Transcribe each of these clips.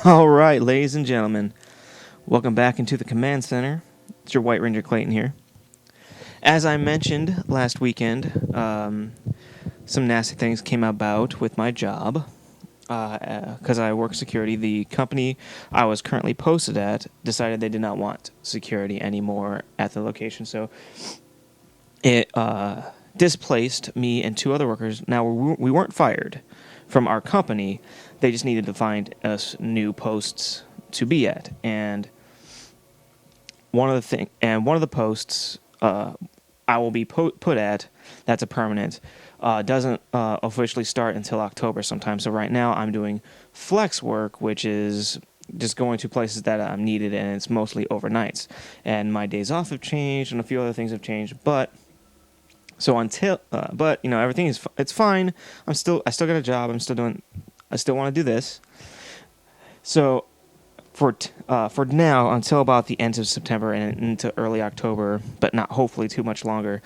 All right, ladies and gentlemen, welcome back into the command center. It's your White Ranger Clayton here. As I mentioned last weekend, some nasty things came about with my job because I work security. The company I was currently posted at decided they did not want security anymore at the location, so it displaced me and two other workers. Now, we weren't fired from our company. They just needed to find us new posts to be at, and one of the posts I will be put at, that's a permanent, doesn't officially start until October sometime. So right now I'm doing flex work, which is just going to places that I'm needed, and it's mostly overnights. And my days off have changed, and a few other things have changed, but everything it's fine. I still got a job. I still want to do this. So for now, until about the end of September and into early October, but not hopefully too much longer,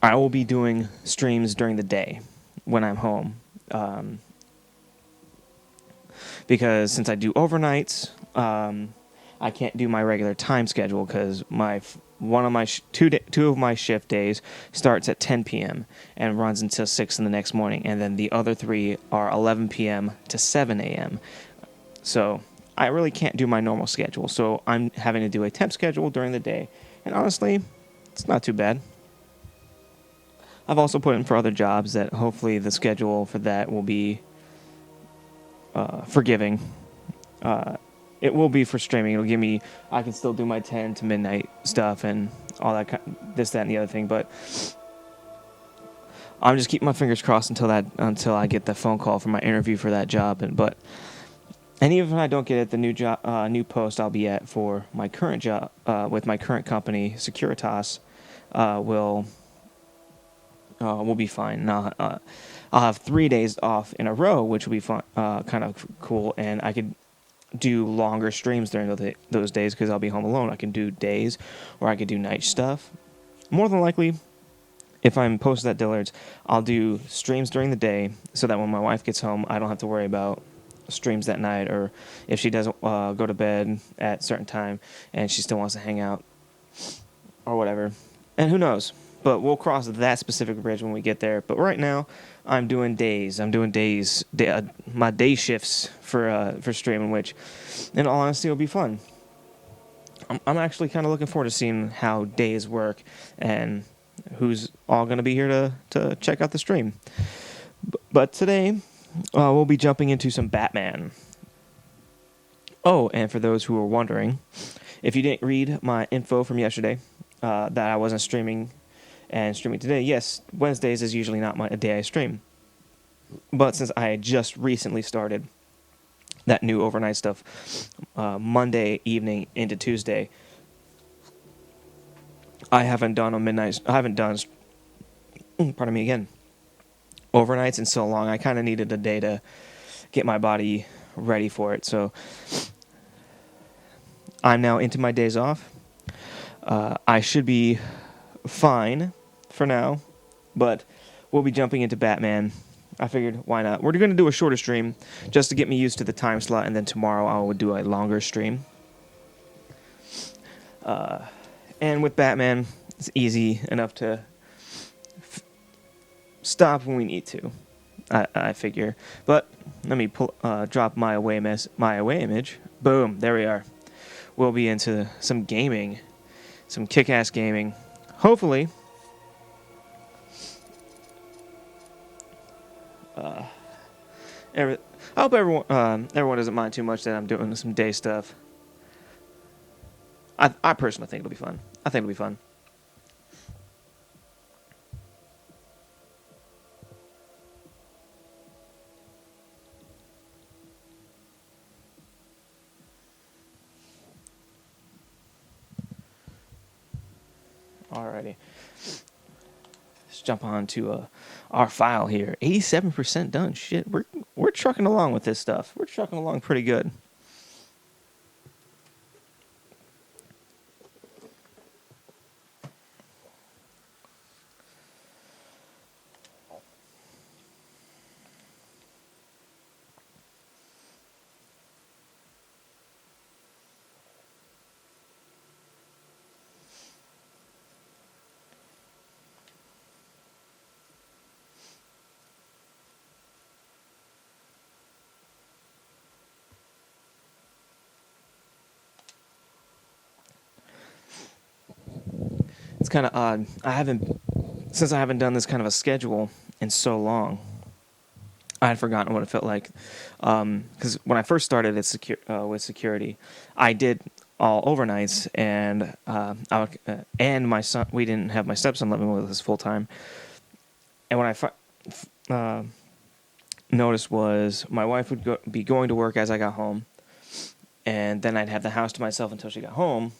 I will be doing streams during the day when I'm home. Because since I do overnights, I can't do my regular time schedule because two of my shift days starts at 10 p.m. and runs until 6 in the next morning, and then the other three are 11 p.m. to 7 a.m. So I really can't do my normal schedule, so I'm having to do a temp schedule during the day, and honestly, it's not too bad. I've also put in for other jobs that hopefully the schedule for that will be forgiving. It will be for streaming. It'll give me, I can still do my 10 to midnight stuff and all that, this, that, and the other thing. But I'm just keeping my fingers crossed until I get the phone call for my interview for that job. And even if I don't get it, the new post I'll be at for my current job with my current company, Securitas, will be fine. Now, I'll have 3 days off in a row, which will be fun, kind of cool, and I could do longer streams during those days because I'll be home alone. I can do days, or I could do night stuff. More than likely, if I'm posted at Dillard's, I'll do streams during the day so that when my wife gets home, I don't have to worry about streams that night, or if she doesn't go to bed at a certain time and she still wants to hang out or whatever. And who knows? But we'll cross that specific bridge when we get there. But right now, I'm doing days. My day shifts for streaming, which, in all honesty, will be fun. I'm actually kind of looking forward to seeing how days work and who's all going to be here to check out the stream. But today, we'll be jumping into some Batman. Oh, and for those who are wondering, if you didn't read my info from yesterday, that I wasn't streaming today, yes, Wednesdays is usually not a day I stream. But since I had just recently started that new overnight stuff, Monday evening into Tuesday, I haven't done pardon me again, overnights in so long. I kind of needed a day to get my body ready for it. So I'm now into my days off. I should be fine for now, but we'll be jumping into Batman. I figured, why not? We're going to do a shorter stream just to get me used to the time slot, and then tomorrow I will do a longer stream. And with Batman, it's easy enough to stop when we need to, I figure. But let me drop my away image. Boom, there we are. We'll be into some gaming, some kick-ass gaming. Hopefully, I hope everyone doesn't mind too much that I'm doing some day stuff. I personally think it'll be fun. I think it'll be fun. Alrighty. Let's jump on to our file here. 87% done. Shit, we're trucking along with this stuff. We're trucking along pretty good. It's kind of odd. Since I haven't done this kind of a schedule in so long, I had forgotten what it felt like. Because when I first started with security, I did all overnights, and and my son. We didn't have my stepson living with us full time. And what I noticed was my wife would be going to work as I got home, and then I'd have the house to myself until she got home.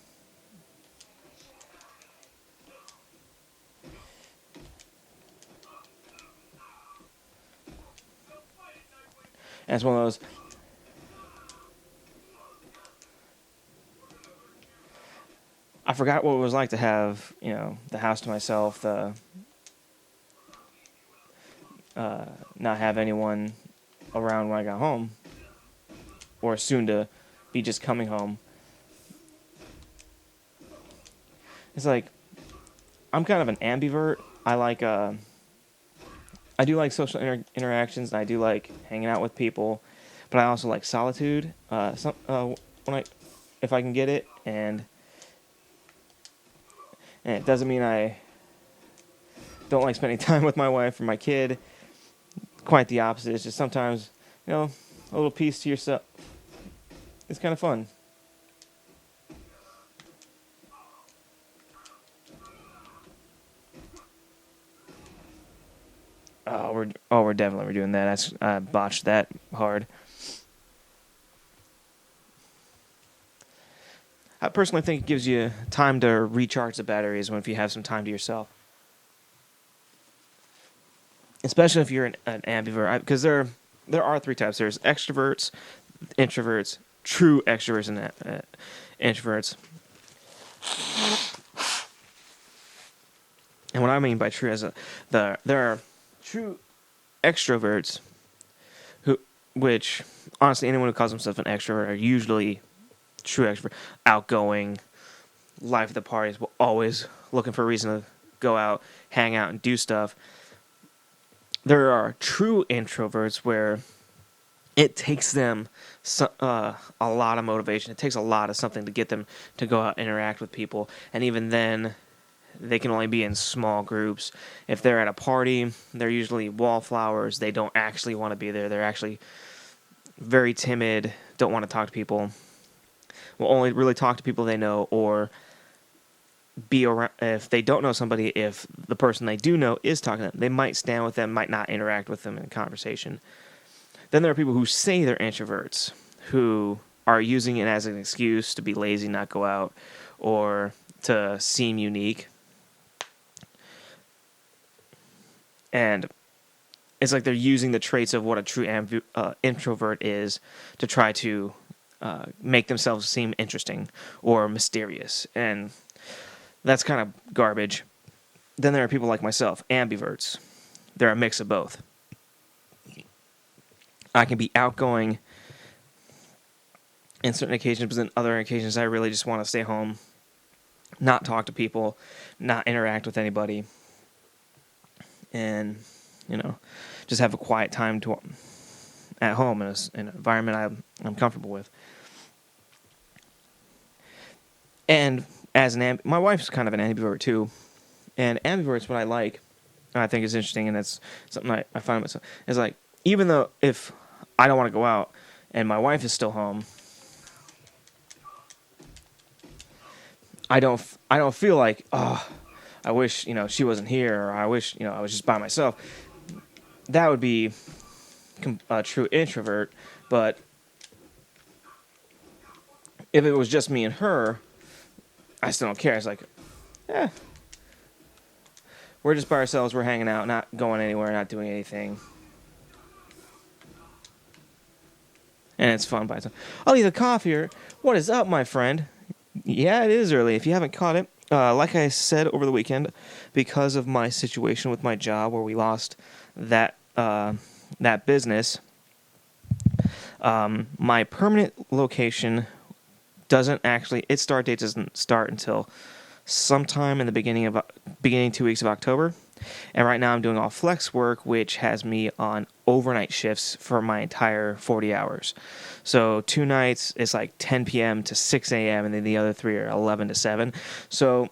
And it's one of those. I forgot what it was like to have, the house to myself, the not have anyone around when I got home, or soon to be just coming home. It's like I'm kind of an ambivert. I do like social interactions, and I do like hanging out with people, but I also like solitude. If I can get it, and it doesn't mean I don't like spending time with my wife or my kid. Quite the opposite. It's just sometimes, a little piece to yourself. It's kind of fun. We're definitely doing that. I botched that hard. I personally think it gives you time to recharge the batteries if you have some time to yourself. Especially if you're an ambivert, because there are three types. There's extroverts, introverts, true extroverts, and introverts. And what I mean by true is there are true extroverts which honestly anyone who calls themselves an extrovert are usually true extrovert, outgoing, life of the parties, always looking for a reason to go out, hang out, and do stuff. There are true introverts where it takes them a lot of motivation. It takes a lot of something to get them to go out and interact with people. And even then, they can only be in small groups. If they're at a party, they're usually wallflowers. They don't actually want to be there. They're actually very timid, don't want to talk to people. Will only really talk to people they know, or be around. If they don't know somebody, if the person they do know is talking to them, they might stand with them, might not interact with them in conversation. Then there are people who say they're introverts, who are using it as an excuse to be lazy, not go out, or to seem unique. And it's like they're using the traits of what a true introvert is to try to make themselves seem interesting or mysterious. And that's kind of garbage. Then there are people like myself, ambiverts. They're a mix of both. I can be outgoing in certain occasions, but on other occasions I really just want to stay home, not talk to people, not interact with anybody, and, just have a quiet time at home in an environment I'm comfortable with. And my wife's kind of an ambivert too, and ambivert's what I like, and I think is interesting, and that's something I find myself, is like, even though if I don't want to go out and my wife is still home, I don't feel like, I wish, she wasn't here, or I wish, I was just by myself. That would be a true introvert. But if it was just me and her, I still don't care. It's like, we're just by ourselves, we're hanging out, not going anywhere, not doing anything. And it's fun by itself. I'll leave the coffee here. What is up, my friend? Yeah, it is early. If you haven't caught it, like I said over the weekend, because of my situation with my job where we lost that business, my permanent location its start date doesn't start until sometime in the beginning 2 weeks of October. And right now I'm doing all flex work, which has me on overnight shifts for my entire 40 hours. So 2 nights, it's like 10 p.m. to 6 a.m., and then the other 3 are 11 to 7. So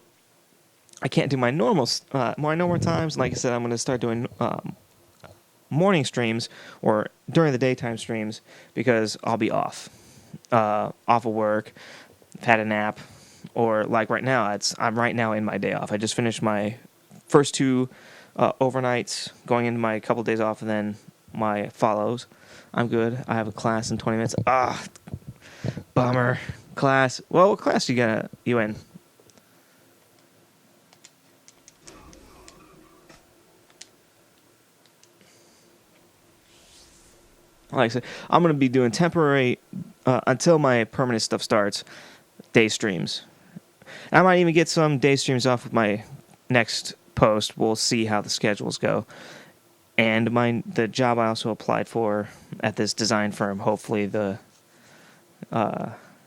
I can't do my normal times. Like I said, I'm going to start doing morning streams or during the daytime streams because I'll be off of work, I've had a nap, or like right now, I'm right now in my day off. I just finished my first two overnights, going into my couple days off, and then my follows. I'm good. I have a class in 20 minutes. Bummer. Class. Well, what class you in? Like I said, I'm going to be doing temporary, until my permanent stuff starts, day streams. I might even get some day streams off with my next post. We'll see how the schedules go. And the job I also applied for at this design firm, hopefully the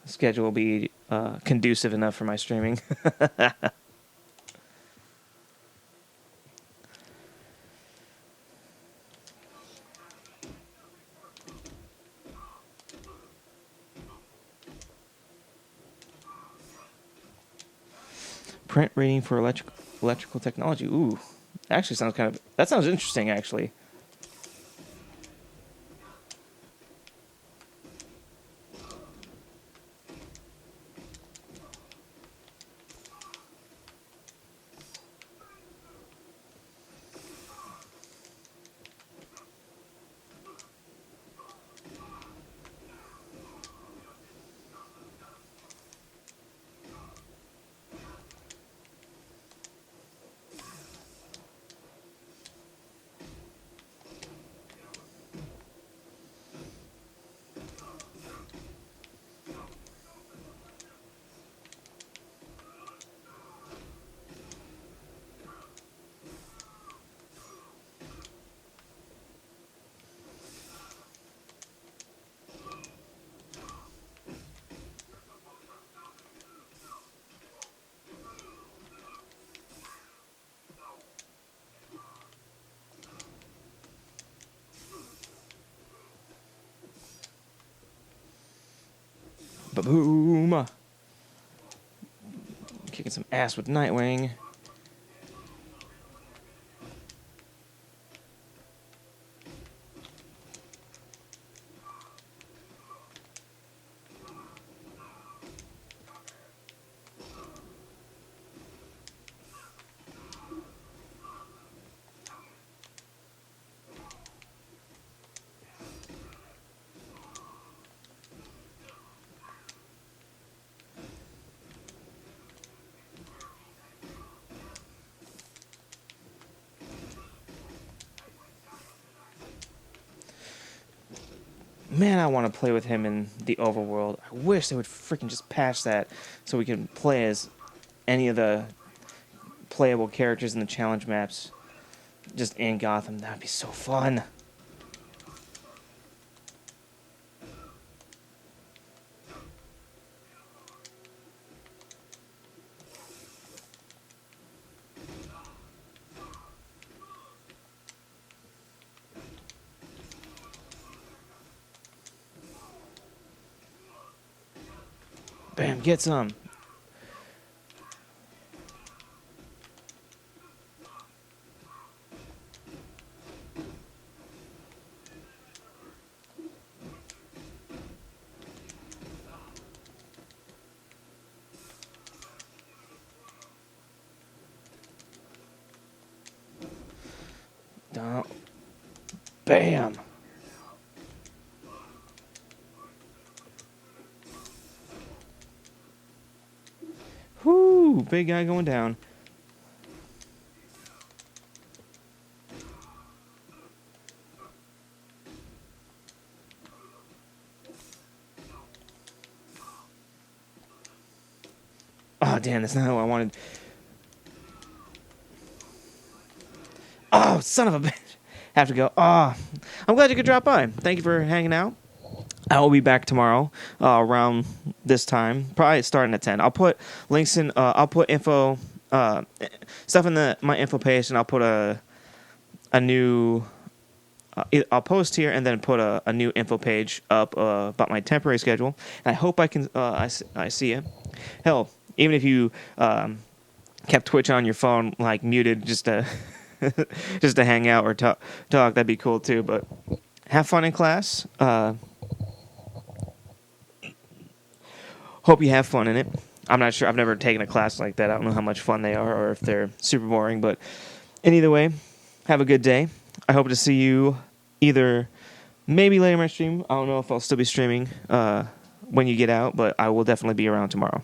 schedule will be conducive enough for my streaming. Print reading for electrical technology. Ooh, actually that sounds interesting, actually. Ba-boom! Kicking some ass with Nightwing. Man, I want to play with him in the overworld. I wish they would freaking just patch that so we can play as any of the playable characters in the challenge maps just in Gotham. That'd be so fun. Bam, get some. Don't. Bam. Whoo, big guy going down. Oh, damn, that's not what I wanted. Oh, son of a bitch. Have to go. Oh, I'm glad you could drop by. Thank you for hanging out. I will be back tomorrow around this time, probably starting at 10. I'll put links in. I'll put info stuff in my info page, and I'll put a new. I'll post here and then put a new info page up about my temporary schedule. And I hope I can. I see you. Hell, even if you kept Twitch on your phone like muted just to just to hang out or talk, that'd be cool too. But have fun in class. Hope you have fun in it. I'm not sure. I've never taken a class like that. I don't know how much fun they are or if they're super boring. But in either way, have a good day. I hope to see you either maybe later in my stream. I don't know if I'll still be streaming when you get out, but I will definitely be around tomorrow.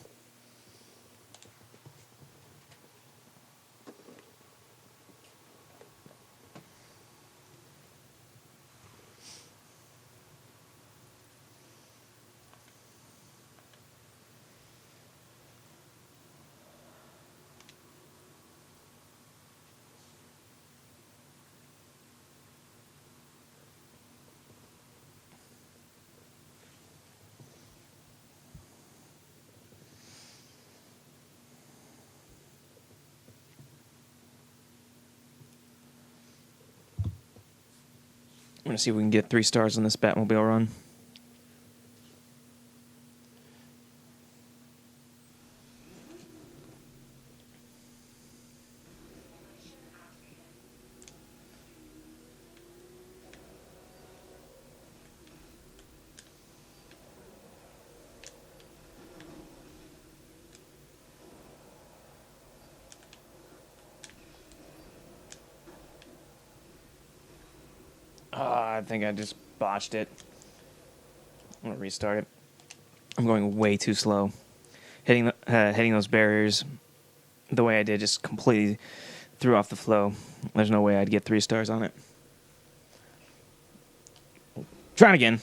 I'm going to see if we can get 3 stars on this Batmobile run. I think I just botched it. I'm going to restart it. I'm going way too slow. Hitting those barriers the way I did just completely threw off the flow. There's no way I'd get 3 stars on it. Try it again.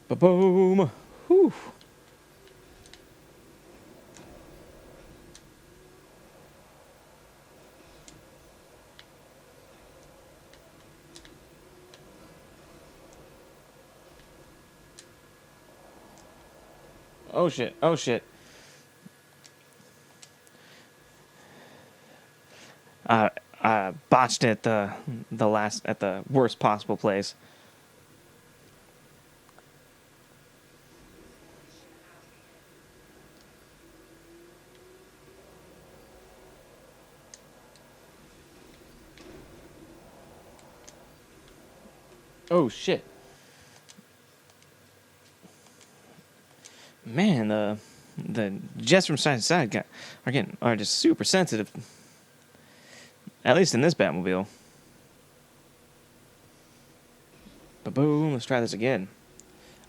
Ba-boom. Whew. Oh shit. Oh shit. Botched it at the worst possible place. Oh shit. Man, the jets from side to side are just super sensitive. At least in this Batmobile. But boom, let's try this again.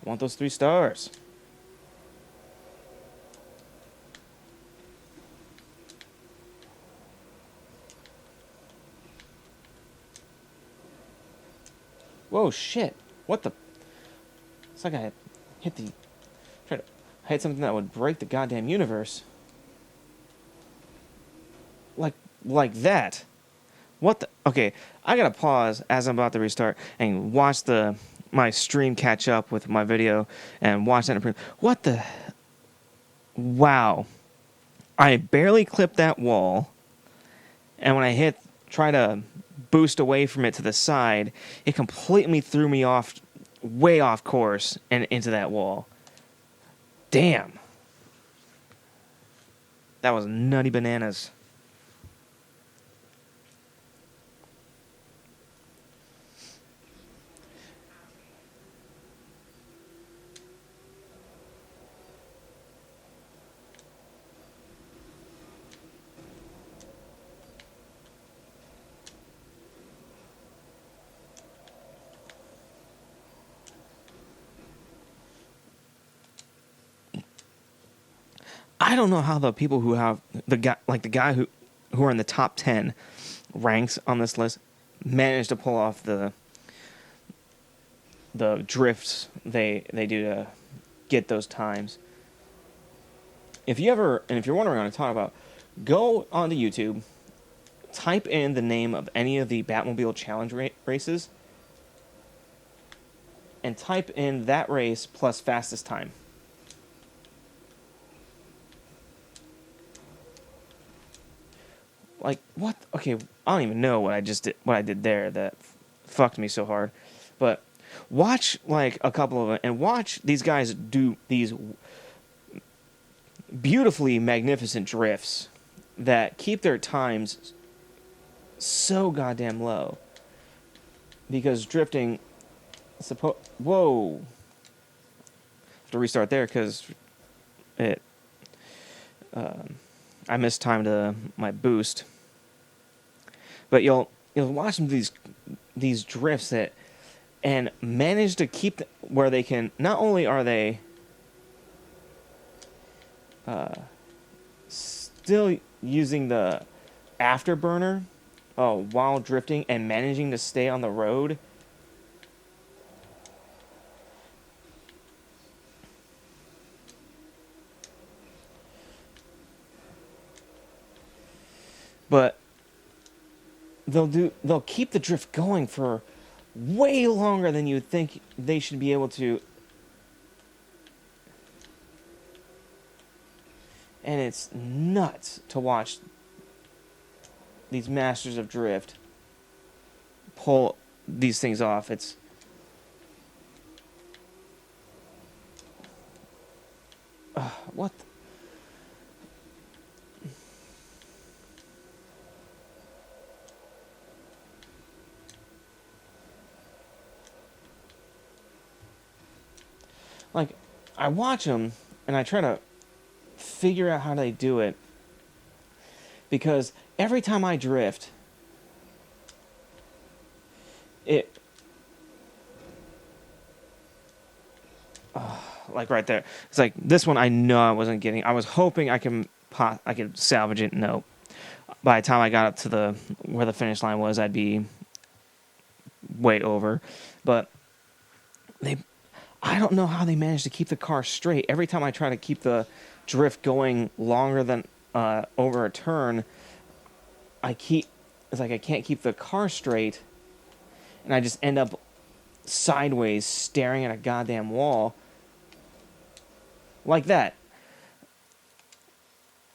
I want those 3 stars. Whoa, shit. What the? It's like I hit something that would break the goddamn universe. Like that. What the? Okay, I gotta pause as I'm about to restart and watch my stream catch up with my video and watch that improve. What the? Wow. I barely clipped that wall, and when I try to boost away from it to the side, it completely threw me off, way off course, and into that wall. Damn. That was nutty bananas. I don't know how the people who have the guy who are in the top 10 ranks on this list managed to pull off the drifts they do to get those times. If you're wondering what I'm talking about, go onto YouTube, type in the name of any of the Batmobile Challenge races, and type in that race plus fastest time. Like, what? Okay, I don't even know what I did there that fucked me so hard. But watch, like, a couple of them, and watch these guys do these beautifully magnificent drifts that keep their times so goddamn low. Because drifting, whoa. Have to restart there because it, I mistimed my boost. But you'll watch them do these drifts that and manage to keep where they can. Not only are they still using the afterburner while drifting and managing to stay on the road. But they'll keep the drift going for way longer than you think they should be able to. And it's nuts to watch these masters of drift pull these things off. It's what? Like, I watch them and I try to figure out how they do it, because every time I drift, like right there, it's like this one I know I wasn't getting. I was hoping I could salvage it. No, by the time I got up to where the finish line was, I'd be way over. But I don't know how they managed to keep the car straight. Every time I try to keep the drift going longer than over a turn, it's like I can't keep the car straight, and I just end up sideways staring at a goddamn wall. Like that.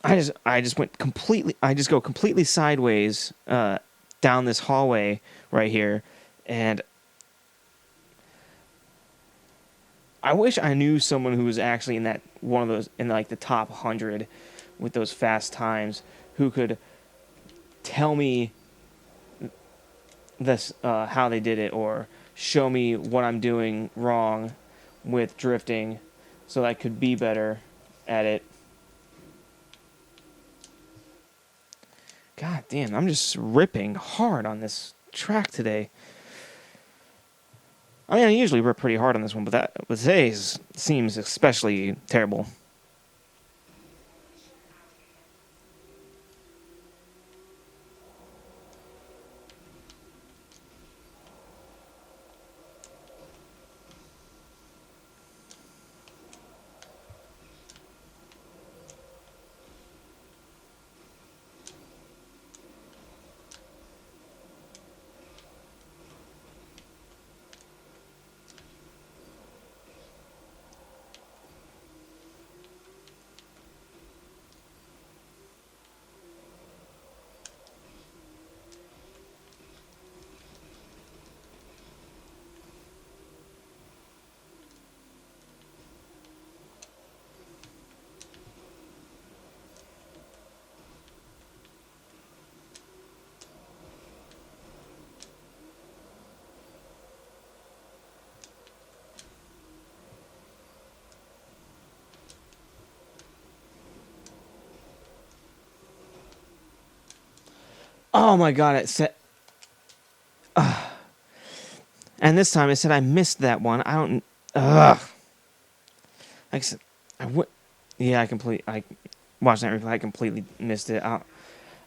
I just go completely sideways down this hallway right here, and I wish I knew someone who was actually in like the top 100 with those fast times, who could tell me this how they did it, or show me what I'm doing wrong with drifting so that I could be better at it. God damn, I'm just ripping hard on this track today. I mean, I usually rip pretty hard on this one, but today's seems especially terrible. Oh my god, it said... and this time it said I missed that one. I don't... Like I said, I watched that replay. I completely missed it. I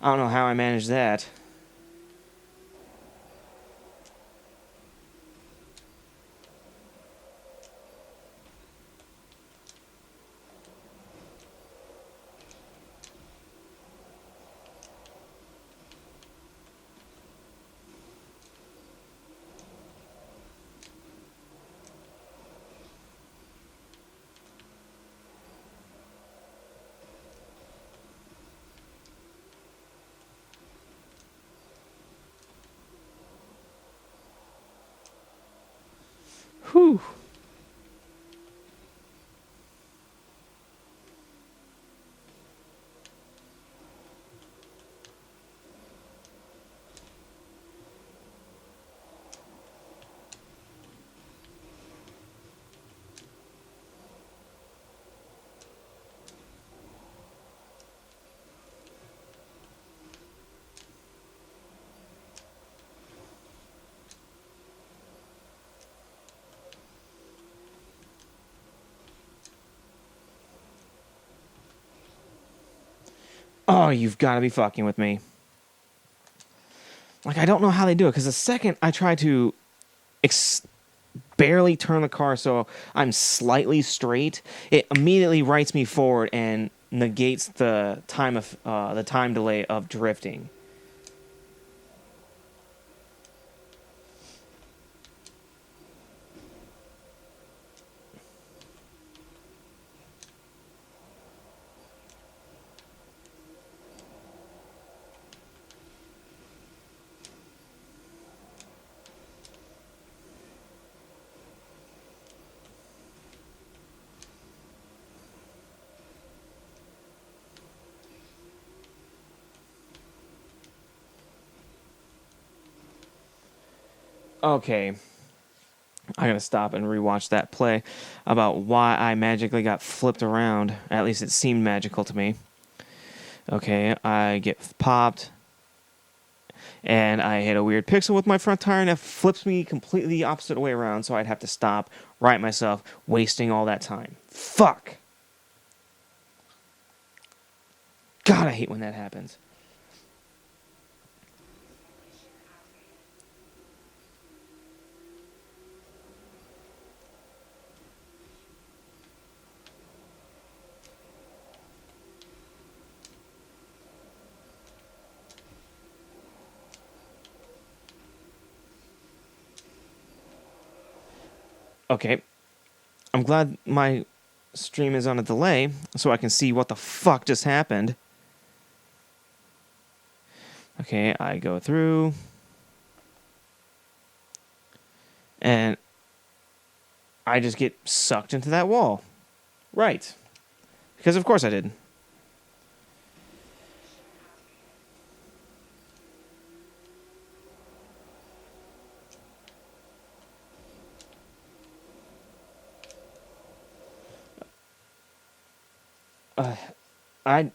don't know how I managed that. Whew. Oh, you've got to be fucking with me. Like, I don't know how they do it, because the second I try to barely turn the car so I'm slightly straight, it immediately rights me forward and negates the time delay of drifting. Okay, I gotta stop and rewatch that play about why I magically got flipped around. At least it seemed magical to me. Okay, I get popped, and I hit a weird pixel with my front tire, and it flips me completely the opposite way around, so I'd have to stop, right myself, wasting all that time. Fuck! God, I hate when that happens. Okay, I'm glad my stream is on a delay so I can see what the fuck just happened. Okay, I go through, and I just get sucked into that wall. Right. Because of course I did.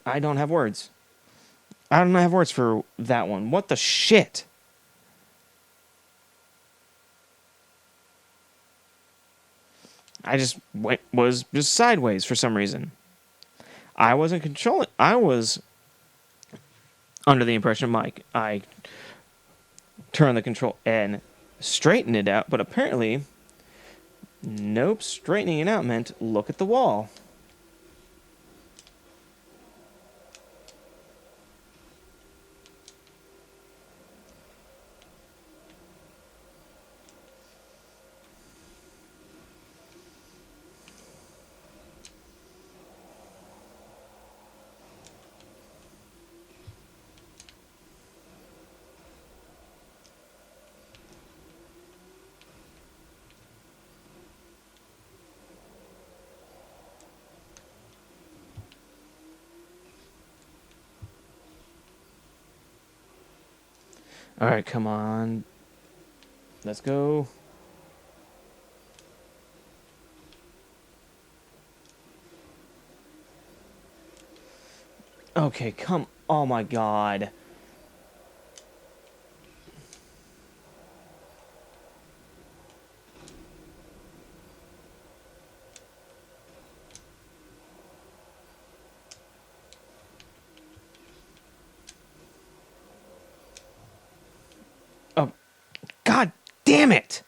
I don't have words. I don't have words for that one. What the shit? I just was just sideways for some reason. I wasn't controlling. I was under the impression, Mike, I turned the control and straightened it out, but apparently, nope, straightening it out meant look at the wall. All right, come on. Let's go. Okay, come. Oh my god. Oh, god damn it.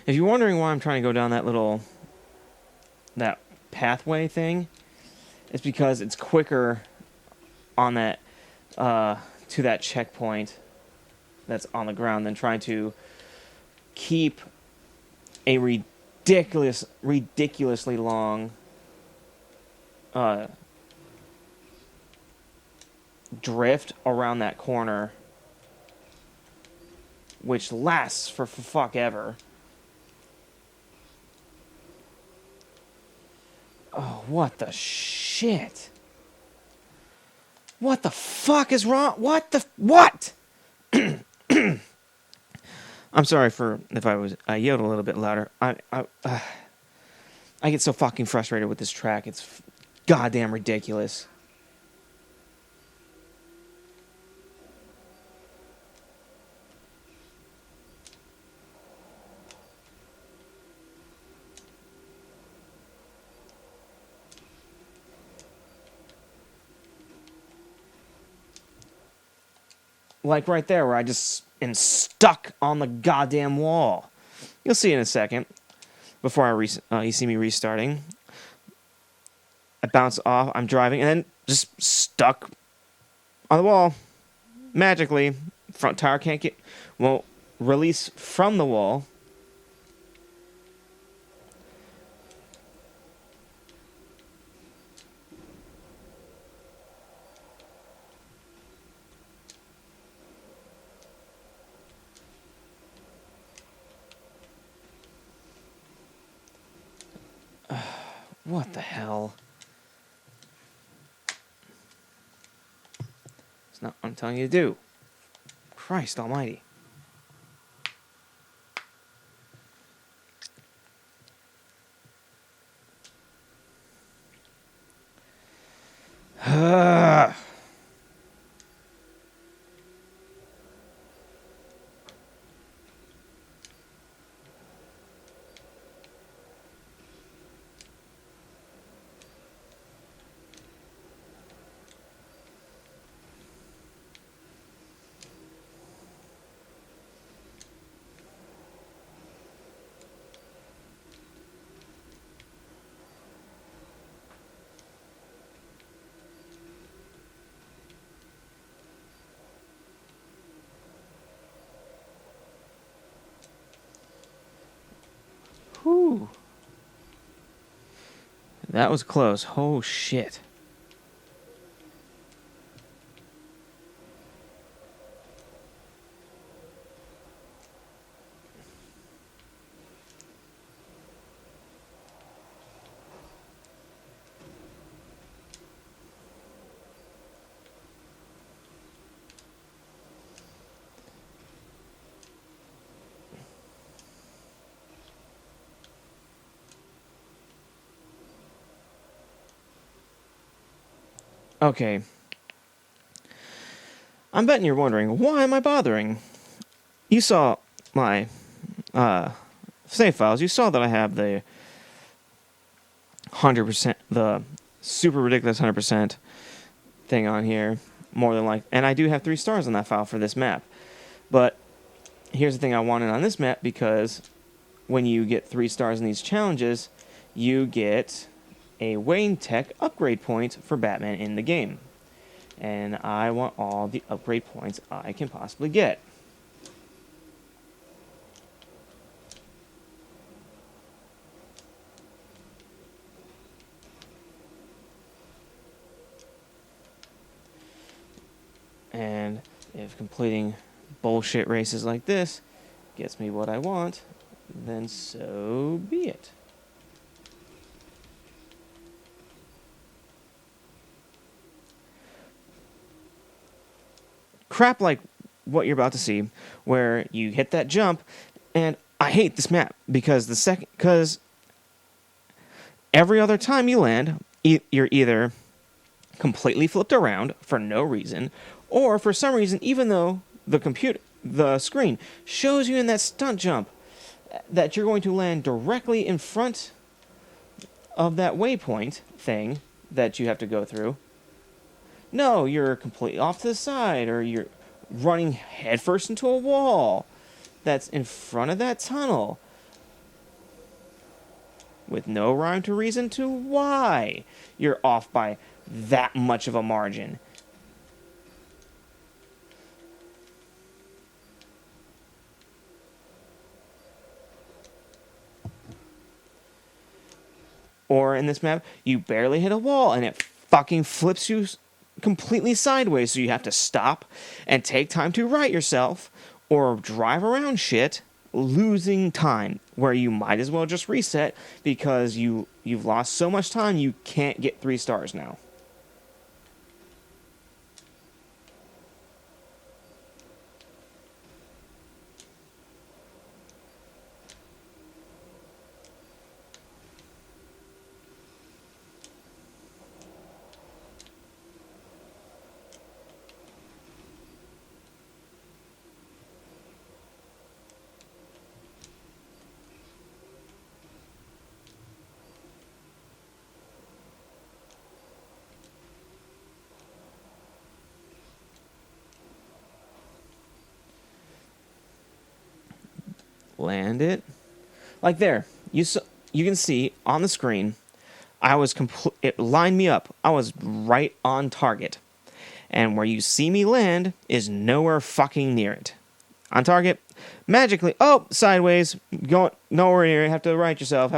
If you're wondering why I'm trying to go down that pathway thing, it's because it's quicker on that to that checkpoint that's on the ground than trying to keep a ridiculously long drift around that corner, which lasts for fuck ever. Oh, what the shit? What the fuck is wrong? What? I'm sorry for if I yelled a little bit louder. I get so fucking frustrated with this track. It's goddamn ridiculous. Like right there where I just am stuck on the goddamn wall. You'll see in a second. Before you see me restarting. I bounce off, I'm driving, and then just stuck on the wall. Magically. Front tire won't release from the wall. What the hell? It's not what I'm telling you to do. Christ almighty. Whew. That was close. Oh, shit. Okay. I'm betting you're wondering, why am I bothering? You saw my save files. You saw that I have the 100%, the super ridiculous 100% thing on here. More than like, and I do have 3 stars on that file for this map. But here's the thing I wanted on this map, because when you get 3 stars in these challenges, you get a Wayne Tech upgrade point for Batman in the game. And I want all the upgrade points I can possibly get. And if completing bullshit races like this gets me what I want, then so be it. Crap like what you're about to see, where you hit that jump, and I hate this map because every other time you land, you're either completely flipped around for no reason, or for some reason, even though the screen shows you in that stunt jump that you're going to land directly in front of that waypoint thing that you have to go through. No, you're completely off to the side, or you're running headfirst into a wall that's in front of that tunnel with no rhyme to reason to why you're off by that much of a margin. Or in this map, you barely hit a wall and it fucking flips you completely sideways, so you have to stop and take time to right yourself or drive around shit, losing time where you might as well just reset because you've lost so much time you can't get 3 stars now. Land it. Like there. You can see on the screen, it lined me up. I was right on target. And where you see me land is nowhere fucking near it. On target, magically, sideways, going nowhere near it, have to right yourself,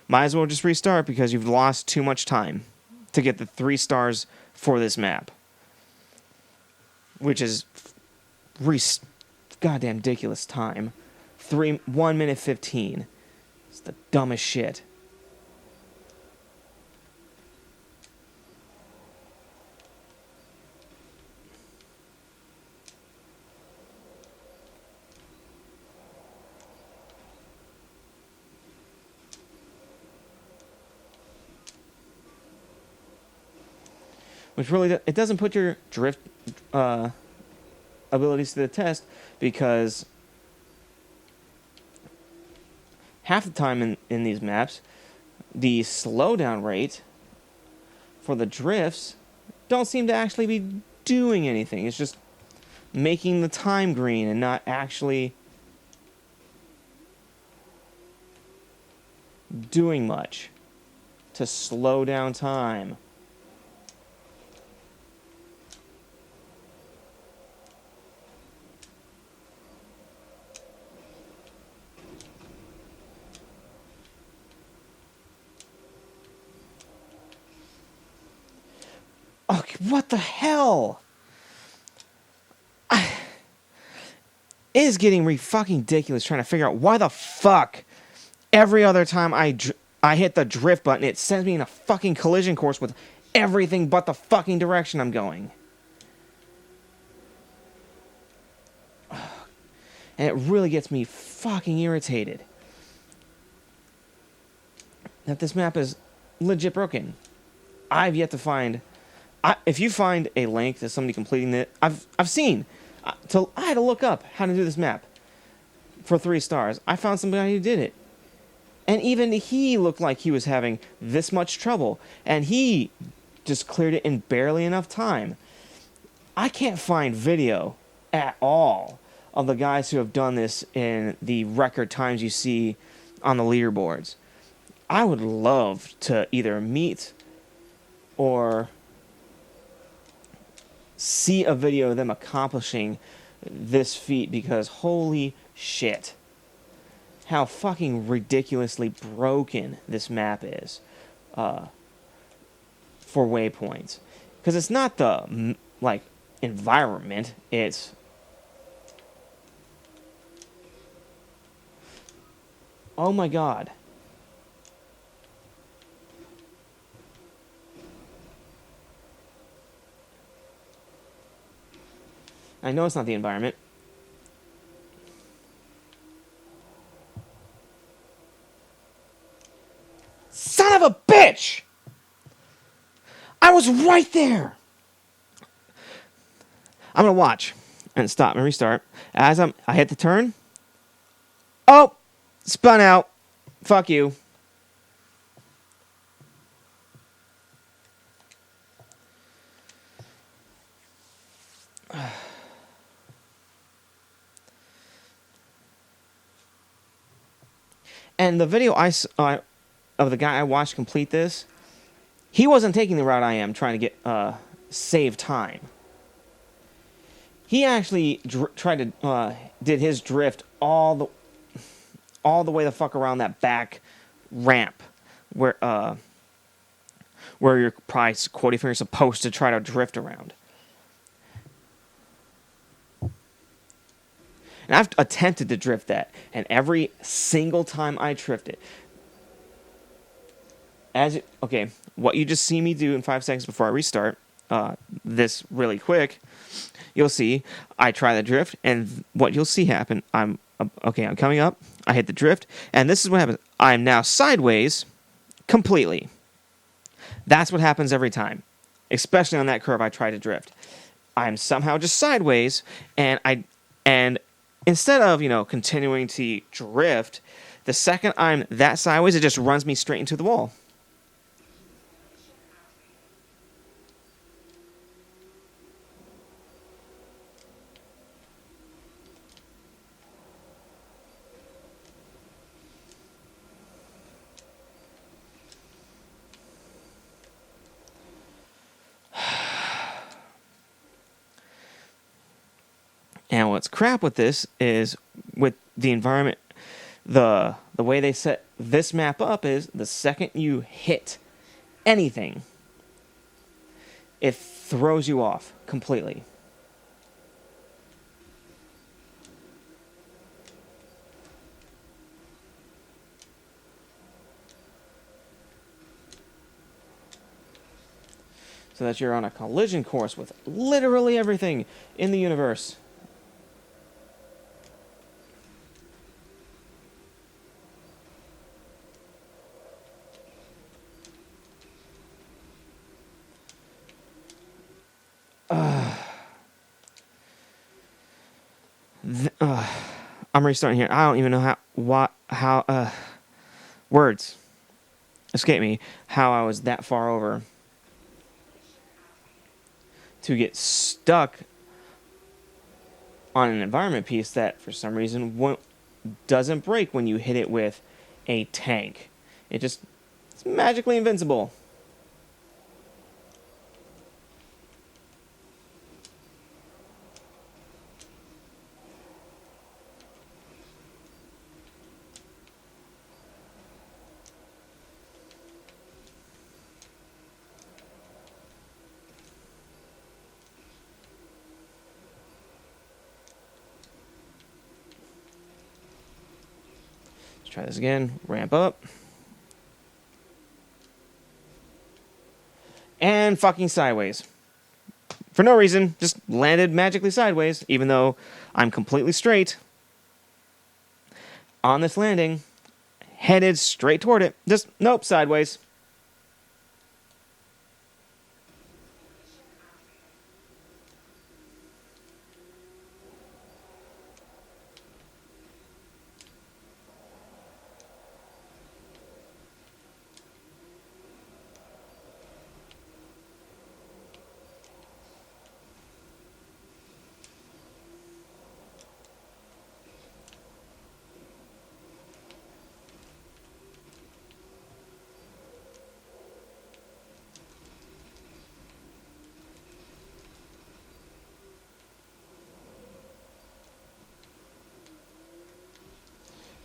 might as well just restart because you've lost too much time to get the 3 stars for this map. Which is goddamn ridiculous time. 1 minute 15. It's the dumbest shit. Which really, it doesn't put your drift abilities to the test because half the time in these maps, the slowdown rate for the drifts don't seem to actually be doing anything. It's just making the time green and not actually doing much to slow down time. Okay, what the hell? It is getting fucking ridiculous trying to figure out why the fuck every other time I hit the drift button, it sends me in a fucking collision course with everything but the fucking direction I'm going. And it really gets me fucking irritated that this map is legit broken. I've yet to find... if you find a link to somebody completing it, I've seen. I had to look up how to do this map for 3 stars. I found somebody who did it. And even he looked like he was having this much trouble. And he just cleared it in barely enough time. I can't find video at all of the guys who have done this in the record times you see on the leaderboards. I would love to either meet or see a video of them accomplishing this feat because holy shit. How fucking ridiculously broken this map is for waypoints. Because it's not the, environment. It's... oh my god. I know it's not the environment. Son of a bitch! I was right there! I'm gonna watch and stop and restart. As I hit the turn. Oh! Spun out. Fuck you. And the video of the guy I watched complete this, he wasn't taking the route I am, trying to get save time. He actually tried to did his drift all the way the fuck around that back ramp, where your price quoting finger is supposed to try to drift around. And I've attempted to drift that, and every single time I drift it, what you just see me do in 5 seconds before I restart this really quick, you'll see I try the drift, and what you'll see happen, I'm coming up, I hit the drift, and this is what happens. I'm now sideways completely. That's what happens every time, especially on that curve I try to drift. I'm somehow just sideways, and instead of continuing to drift, the second I'm that sideways, it just runs me straight into the wall. And what's crap with this is with the environment, the way they set this map up is the second you hit anything, it throws you off completely. So that you're on a collision course with literally everything in the universe. I'm restarting here. I don't even know how words escape me how I was that far over to get stuck on an environment piece that for some reason doesn't break when you hit it with a tank. It's magically invincible. Let's try this again. Ramp up. And fucking sideways. For no reason, just landed magically sideways, even though I'm completely straight. On this landing, headed straight toward it. Just, nope, sideways.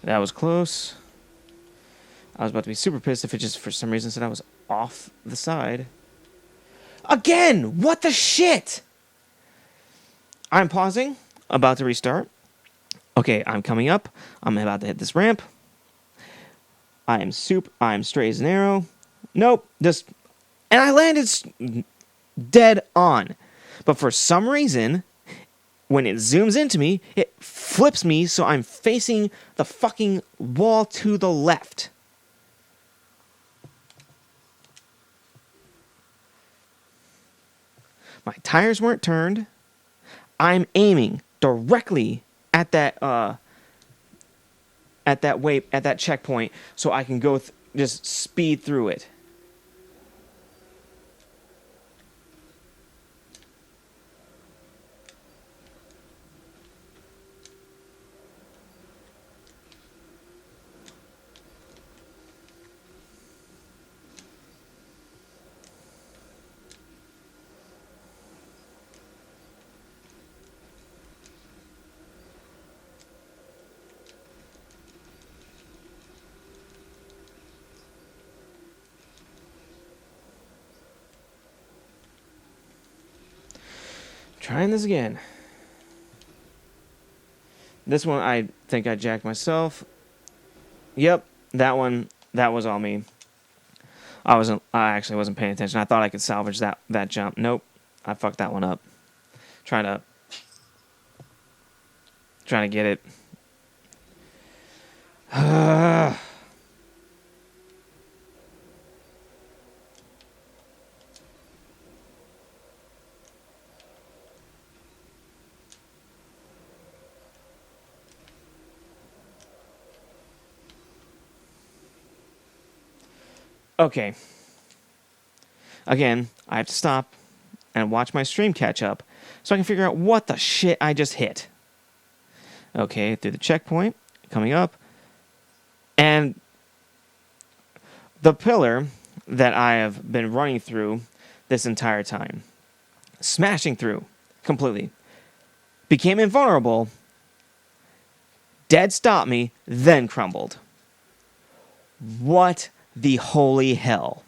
That was close. I was about to be super pissed if it just for some reason said I was off the side. Again! What the shit? I'm pausing, about to restart. Okay, I'm coming up. I'm about to hit this ramp. I'm straight as an arrow. Nope, and I landed dead on. But for some reason, when it zooms into me, it flips me so I'm facing the fucking wall to the left. My tires weren't turned. I'm aiming directly at that checkpoint so I can go just speed through it. Trying this again. This one, I think I jacked myself. Yep, that one, that was all me. I actually wasn't paying attention. I thought I could salvage that jump. Nope, I fucked that one up. Trying to get it. Okay. Again, I have to stop and watch my stream catch up so I can figure out what the shit I just hit. Okay, through the checkpoint, coming up. And the pillar that I have been running through this entire time, smashing through completely, became invulnerable, dead stopped me, then crumbled. What the holy hell?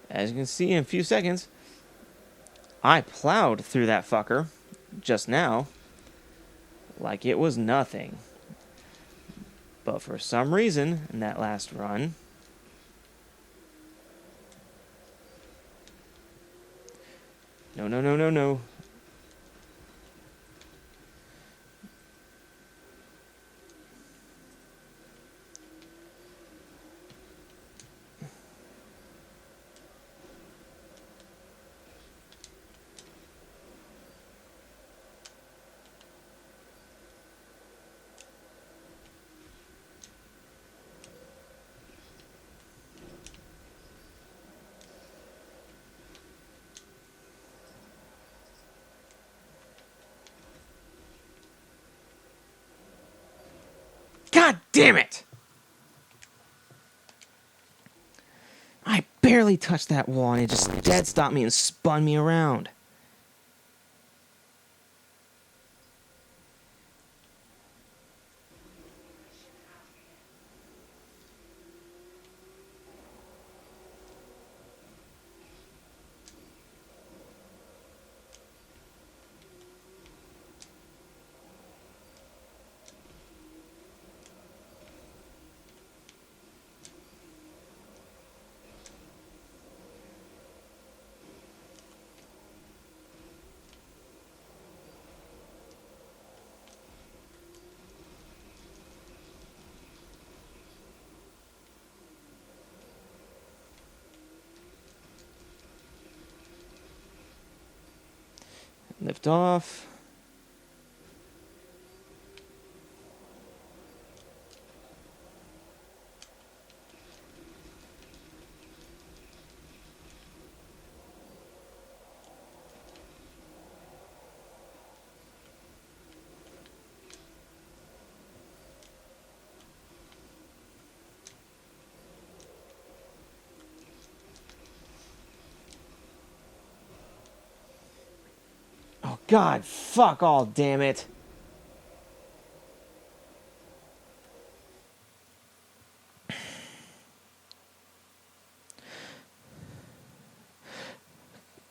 As you can see in a few seconds, I plowed through that fucker just now like it was nothing. But for some reason, in that last run, no. God damn it! I barely touched that wall and it just dead stopped me and spun me around. Lift off. Oh, God, fuck all, damn it.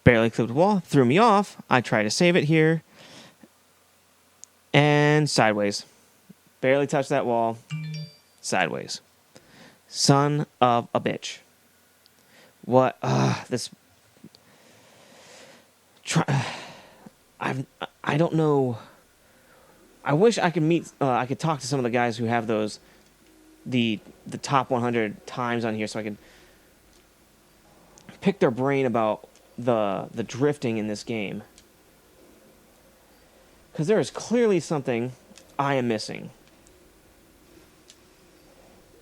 Barely clipped the wall, threw me off. I try to save it here. And sideways. Barely touched that wall. Sideways. Son of a bitch. What? This. I don't know. I wish I could meet. I could talk to some of the guys who have those, the top 100 times on here, so I could pick their brain about the drifting in this game. Because there is clearly something I am missing.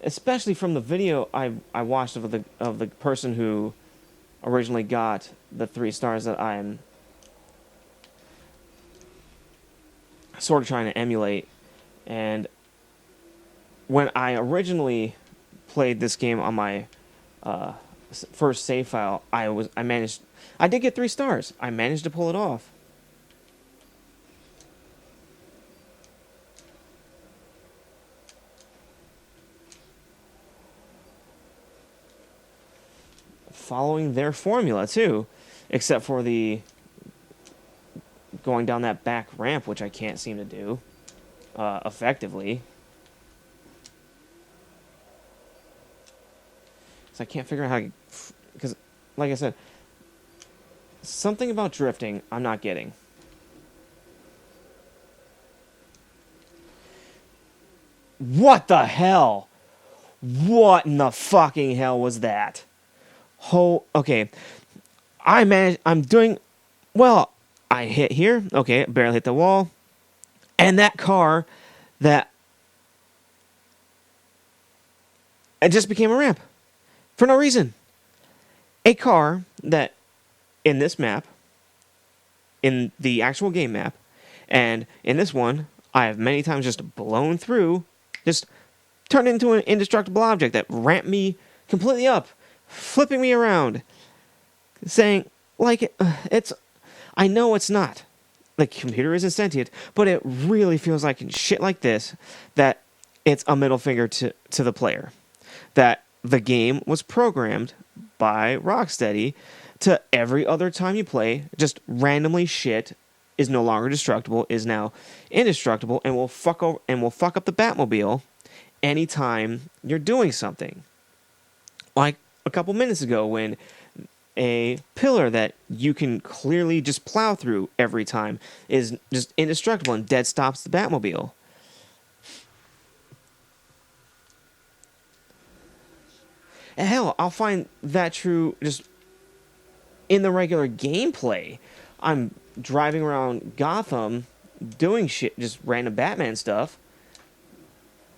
Especially from the video I watched of the person who originally got the 3 stars that I'm sort of trying to emulate And when I originally played this game on my first save file, I did get 3 stars. I managed to pull it off. Following their formula too, except for the going down that back ramp, which I can't seem to do effectively. So I can't figure out how to, because like I said, something about drifting I'm not getting. What the hell? What in the fucking hell was that? Okay. I'm doing well. I hit here. Okay, barely hit the wall. And that car that it just became a ramp for no reason. A car that in this map, in the actual game map, and in this one, I have many times just blown through, just turned into an indestructible object that ramped me completely up, flipping me around, saying, like, it's, I know it's not. The computer isn't sentient, but it really feels like in shit like this that it's a middle finger to the player. That the game was programmed by Rocksteady to every other time you play, just randomly shit is no longer destructible, is now indestructible, and will fuck up the Batmobile anytime you're doing something. Like a couple minutes ago when a pillar that you can clearly just plow through every time is just indestructible and dead stops the Batmobile. And hell, I'll find that true just in the regular gameplay. I'm driving around Gotham doing shit, just random Batman stuff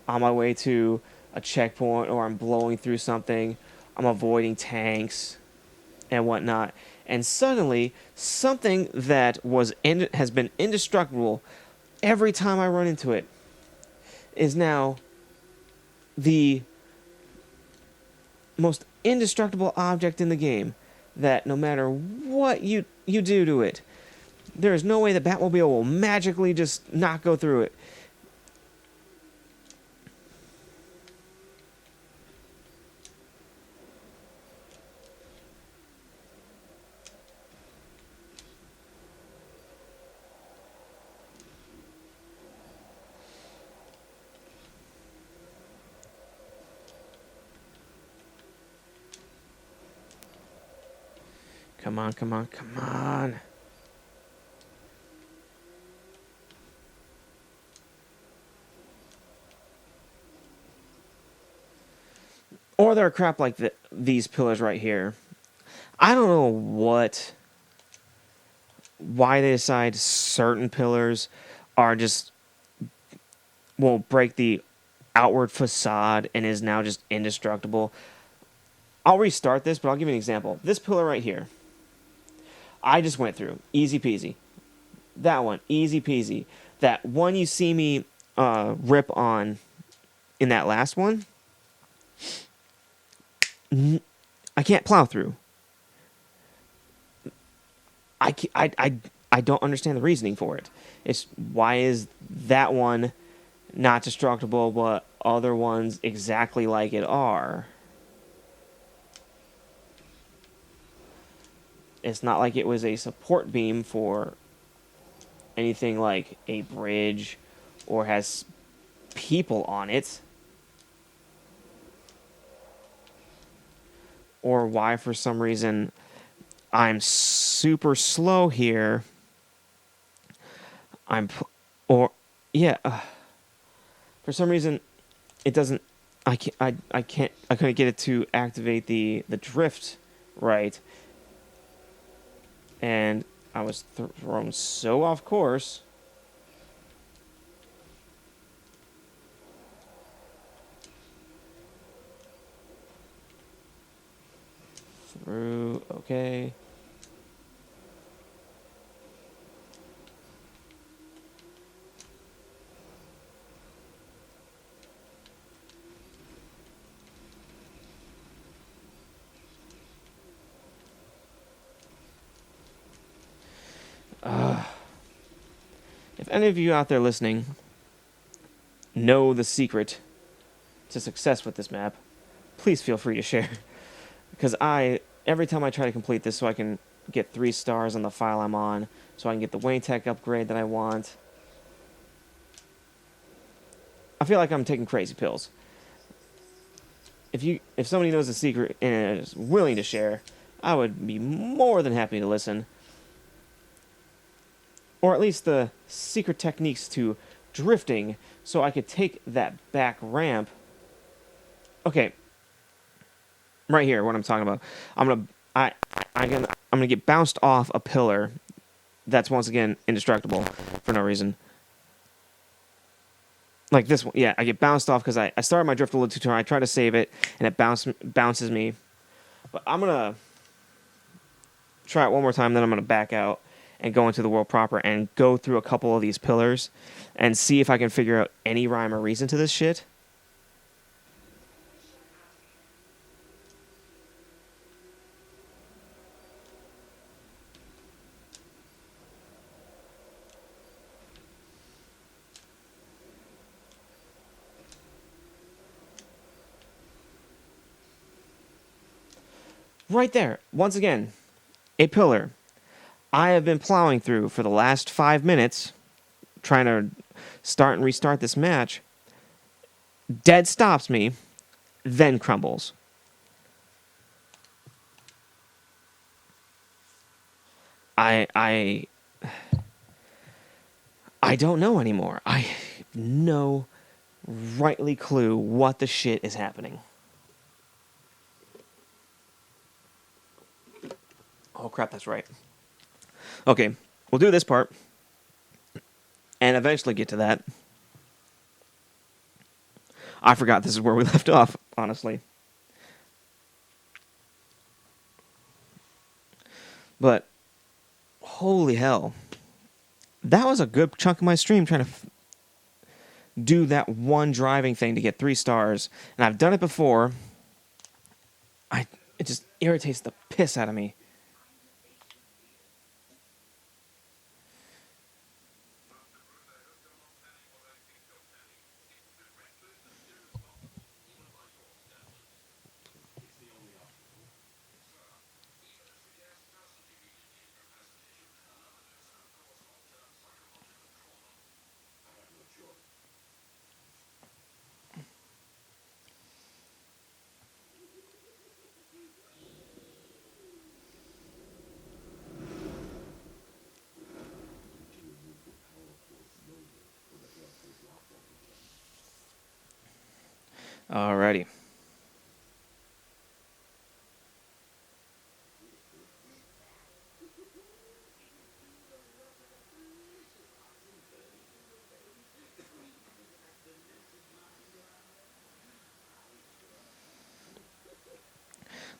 on my way to a checkpoint, or I'm blowing through something, I'm avoiding tanks and whatnot, and suddenly something that has been indestructible every time I run into it is now the most indestructible object in the game, that no matter what you do to it, there is no way the Batmobile will magically just not go through it. Come on, come on, come on. Or they're crap like these pillars right here. I don't know why they decide certain pillars are just will break the outward facade and is now just indestructible. I'll restart this, but I'll give you an example. This pillar right here, I just went through. Easy peasy. That one, easy peasy. That one you see me rip on in that last one, I can't plow through. I don't understand the reasoning for it. It's why is that one not destructible, but other ones exactly like it are? It's not like it was a support beam for anything like a bridge or has people on it. Or why, for some reason, I'm super slow here. For some reason, it doesn't. I couldn't get it to activate the drift right, and I was thrown so off course. Through, okay. any of you out there listening know the secret to success with this map, please feel free to share. Because every time I try to complete this so I can get 3 stars on the file I'm on, so I can get the Wayne Tech upgrade that I want, I feel like I'm taking crazy pills. If somebody knows the secret and is willing to share, I would be more than happy to listen. Or at least the secret techniques to drifting, so I could take that back ramp. Okay, right here, what I'm talking about. I'm gonna get bounced off a pillar that's once again indestructible for no reason. Like this one, yeah, I get bounced off because I started my drift a little too hard. I try to save it, and it bounces me. But I'm gonna try it one more time, then I'm gonna back out and go into the world proper and go through a couple of these pillars and see if I can figure out any rhyme or reason to this shit. Right there, once again, a pillar I have been plowing through for the last 5 minutes, trying to start and restart this match. Dead stops me, then crumbles. I don't know anymore. I have no rightly clue what the shit is happening. Oh crap, that's right. Okay, we'll do this part and eventually get to that. I forgot this is where we left off, honestly. But holy hell. That was a good chunk of my stream trying to do that one driving thing to get 3 stars. And I've done it before. It just irritates the piss out of me. Alrighty.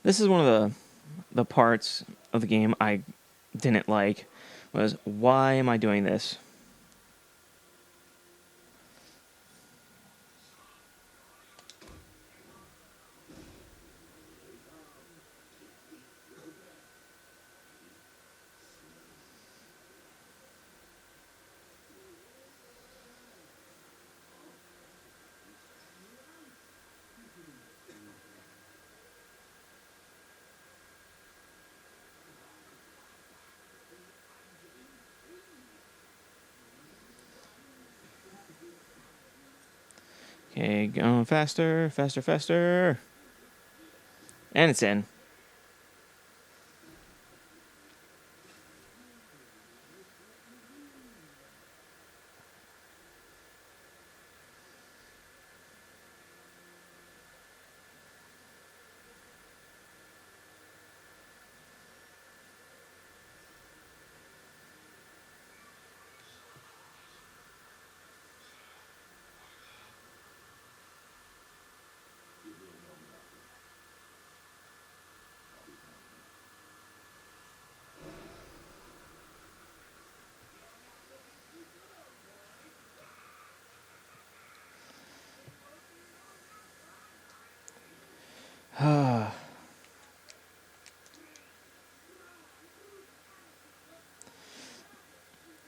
This is one of the parts of the game I didn't like, was why am I doing this? Okay, going faster, faster, faster. And it's in.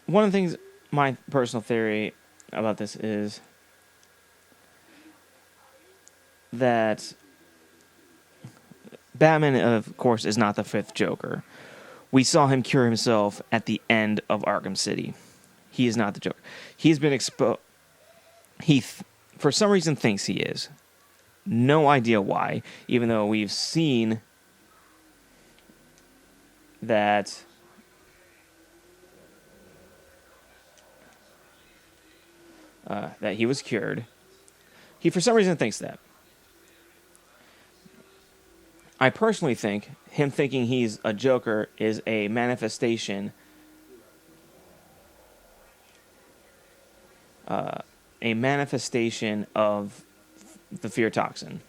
One of the things my personal theory about this is that Batman, of course, is not the fifth Joker. We saw him cure himself at the end of Arkham City. He is not the Joker. He's been exposed. For some reason, thinks he is. No idea why, even though we've seen that that he was cured. He, for some reason, thinks that. I personally think him thinking he's a Joker is a manifestation of the fear toxin.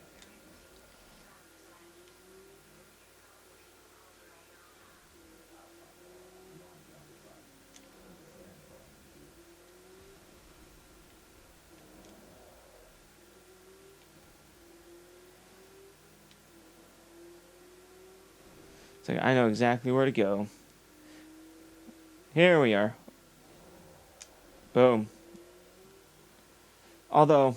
It's like, I know exactly where to go. Here we are. Boom. Although,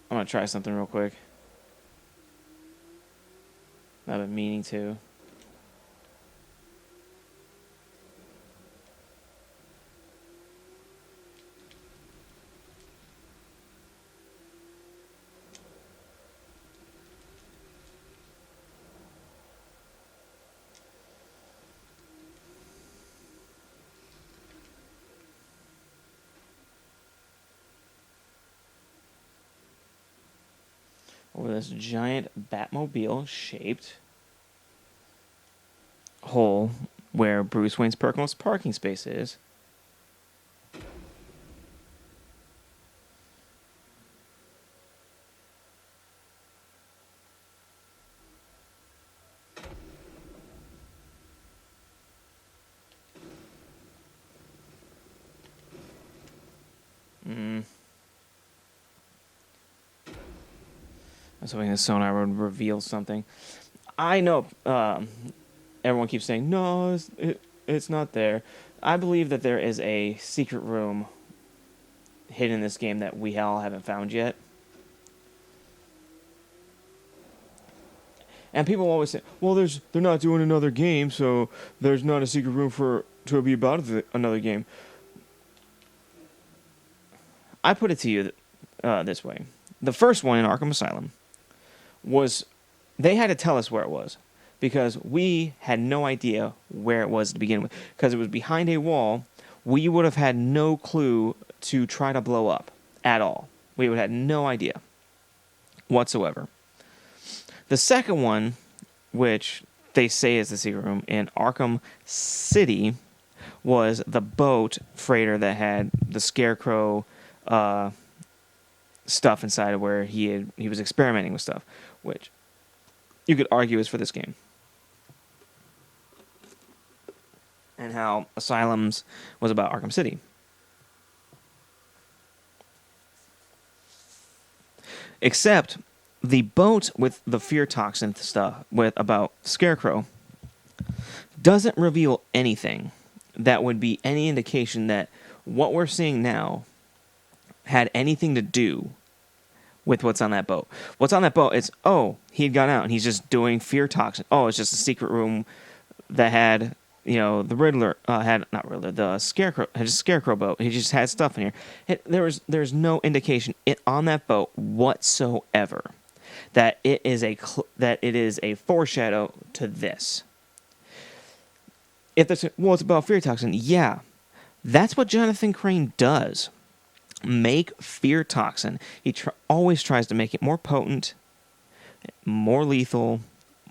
I'm going to try something real quick. I've been meaning to. Over this giant Batmobile-shaped hole where Bruce Wayne's personal parking space is. I was hoping the sonar would reveal something. I know everyone keeps saying, no, it's not there. I believe that there is a secret room hidden in this game that we all haven't found yet. And people always say, well, they're not doing another game, so there's not a secret room to be about another game. I put it to you this way. The first one in Arkham Asylum they had to tell us where it was, because we had no idea where it was to begin with. Because it was behind a wall, we would have had no clue to try to blow up at all. We would have had no idea whatsoever. The second one, which they say is the secret room in Arkham City, was the boat freighter that had the Scarecrow stuff inside of where he was experimenting with stuff, which you could argue is for this game. And how Asylums was about Arkham City. Except the boat with the fear toxin stuff about Scarecrow doesn't reveal anything that would be any indication that what we're seeing now had anything to do with what's on that boat. What's on that boat is, he had gone out and he's just doing fear toxin. Oh, it's just a secret room that had, the Riddler, the Scarecrow, had a Scarecrow boat. He just had stuff in here. There's no indication on that boat whatsoever that it is a foreshadow to this. If it's about fear toxin, yeah, that's what Jonathan Crane does. Make fear toxin. He always tries to make it more potent, more lethal,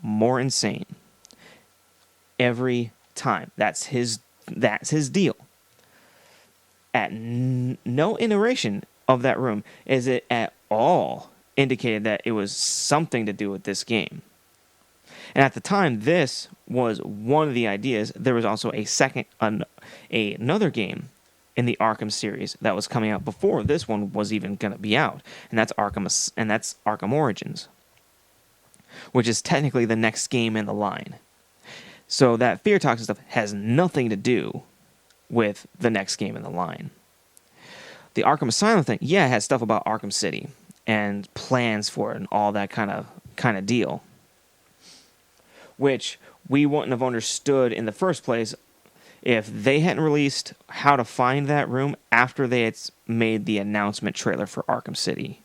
more insane. Every time. That's his deal. At no iteration of that room is it at all indicated that it was something to do with this game. And at the time, this was one of the ideas. There was also another game in the Arkham series that was coming out before this one was even going to be out, and that's Arkham Origins, which is technically the next game in the line. So that fear toxin stuff has nothing to do with the next game in the line. The Arkham Asylum thing, yeah, it has stuff about Arkham City and plans for it and all that kind of deal, which we wouldn't have understood in the first place if they hadn't released how to find that room after they had made the announcement trailer for Arkham City.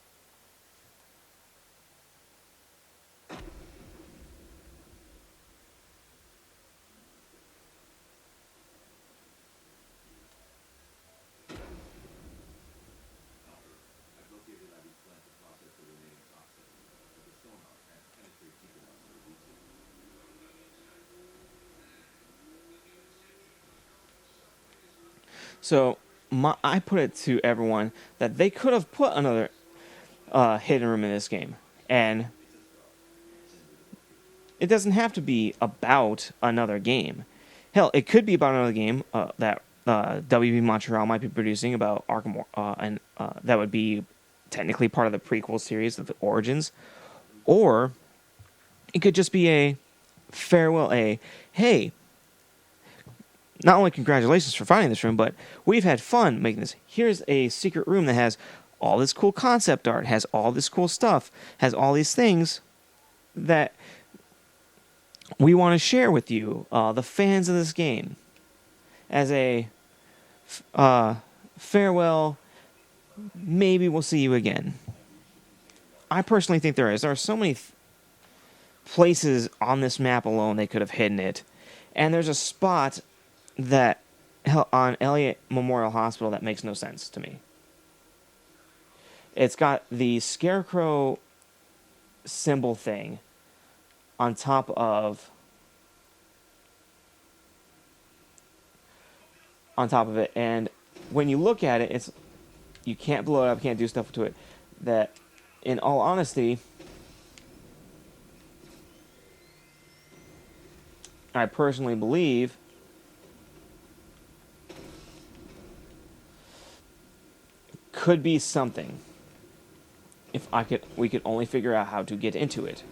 So I put it to everyone that they could have put another hidden room in this game, and it doesn't have to be about another game. Hell, it could be about another game that WB Montreal might be producing about Arkham, and that would be technically part of the prequel series of the Origins, or it could just be a farewell. Hey, not only congratulations for finding this room, but we've had fun making this. Here's a secret room that has all this cool concept art, has all this cool stuff, has all these things that we want to share with you, the fans of this game, as a farewell. Maybe we'll see you again. I personally think there is. There are so many places on this map alone they could have hidden it, and there's a spot that on Elliott Memorial Hospital that makes no sense to me. It's got the scarecrow symbol thing on top of it, and when you look at it, you can't blow it up, can't do stuff to it. That, in all honesty, I personally believe could be something if we could only figure out how to get into it.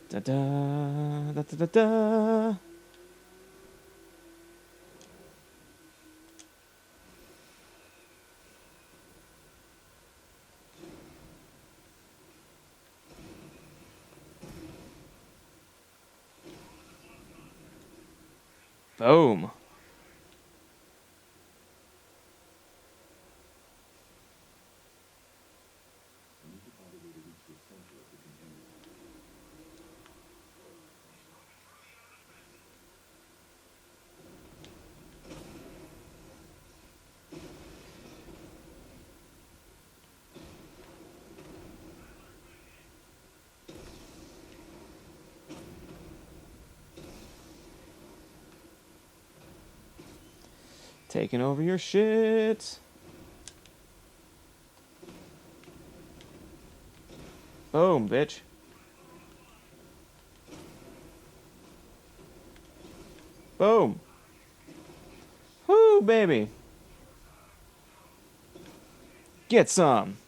Da da da da da da. Boom. Taking over your shit. Boom, bitch. Boom. Whoo, baby. Get some.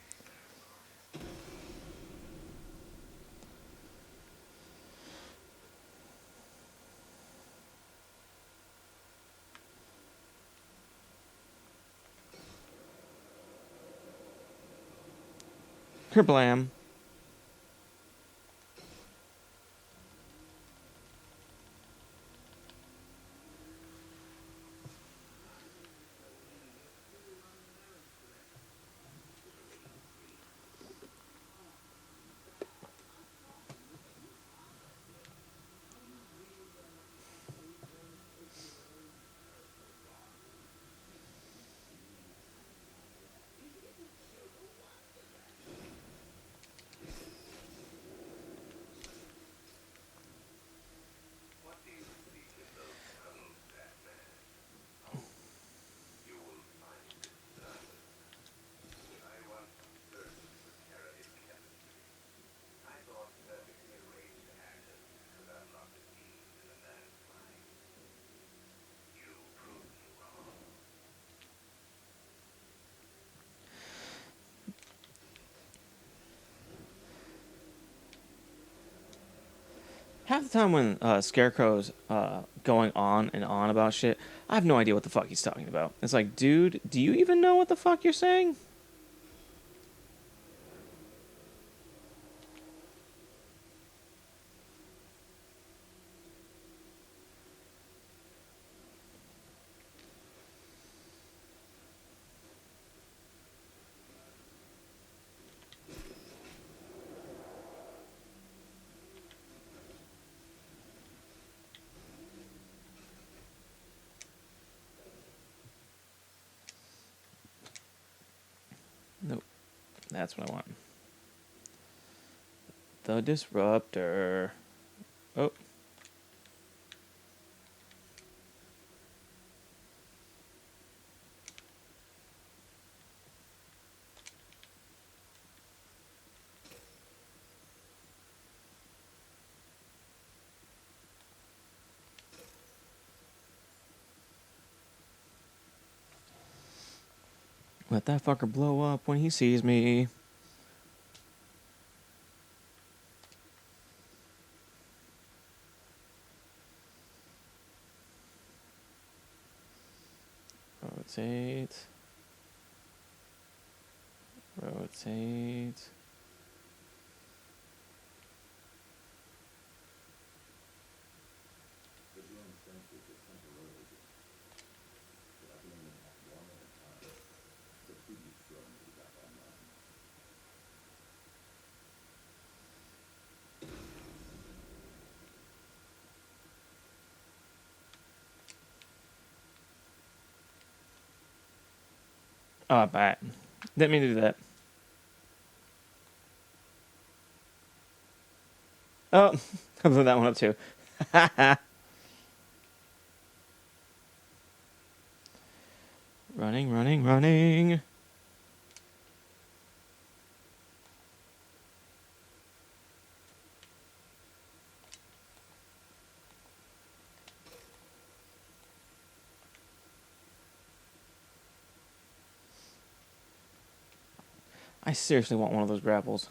Kerblam. Half the time when Scarecrow's going on and on about shit, I have no idea what the fuck he's talking about. It's like, dude, do you even know what the fuck you're saying? Nope. That's what I want. The Disruptor. Oh. Let that fucker blow up when he sees me. Rotate. Rotate. Oh, bat. Didn't mean to do that. Oh, I blew that one up too. Running, running, running. I seriously want one of those grapples.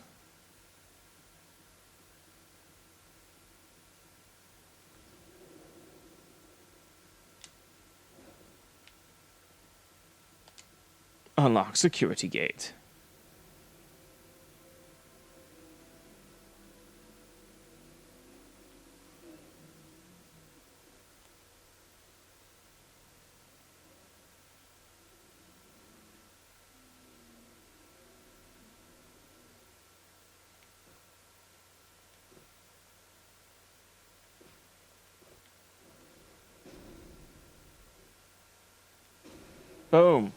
Unlock security gate. Boom.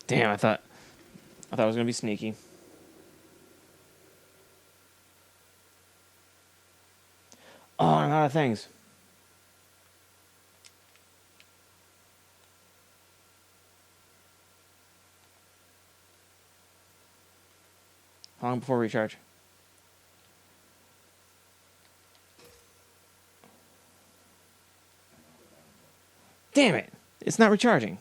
Damn, I thought it was gonna be sneaky. Oh, I'm out of things. How long before recharge? Damn it! It's not recharging.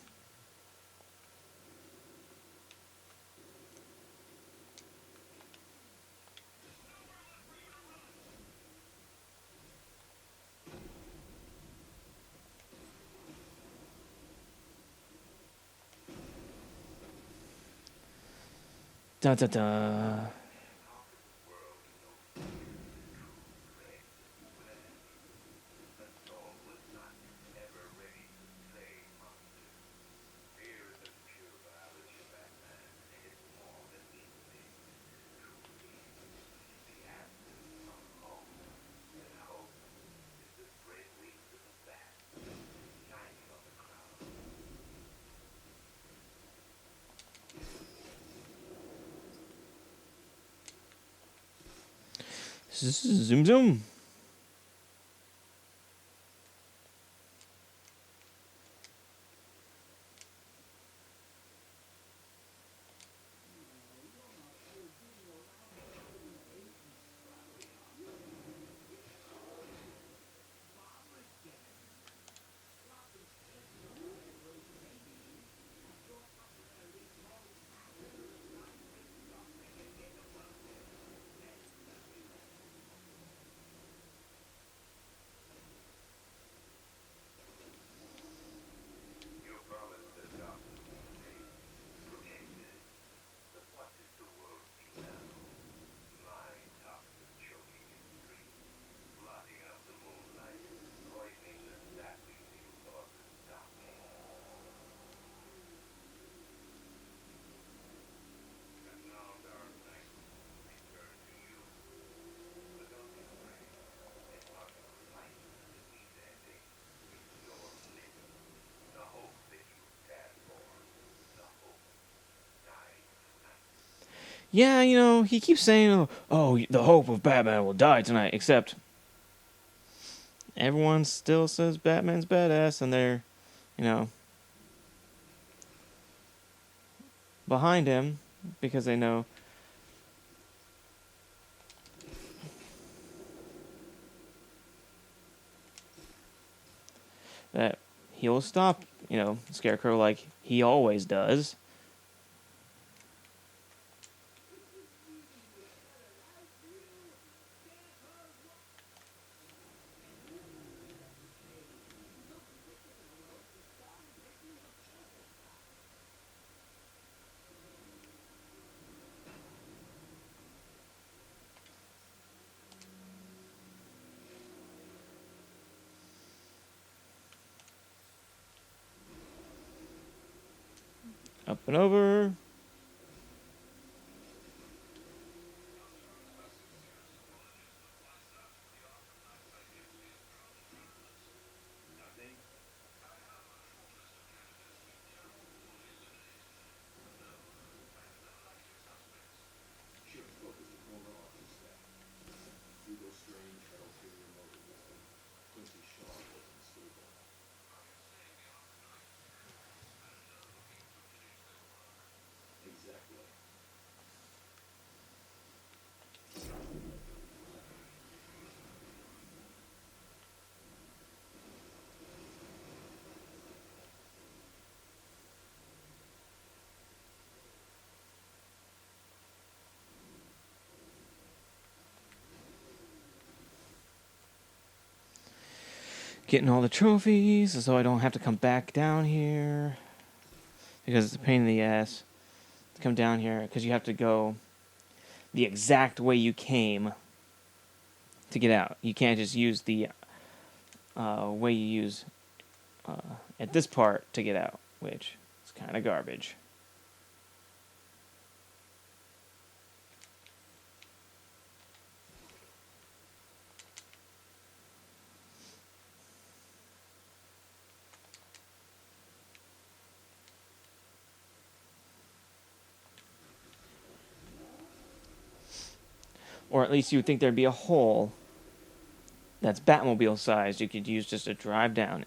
Dun dun dun. Zoom zoom. Yeah, he keeps saying, "Oh, the hope of Batman will die tonight." Except everyone still says Batman's badass, and they're, you know, behind him because they know that he'll stop, Scarecrow like he always does. Up and over. Getting all the trophies so I don't have to come back down here. Because it's a pain in the ass to come down here. Because you have to go the exact way you came to get out. You can't just use the way you use at this part to get out. Which is kind of garbage. Or at least you would think there'd be a hole that's Batmobile sized you could use just to drive down.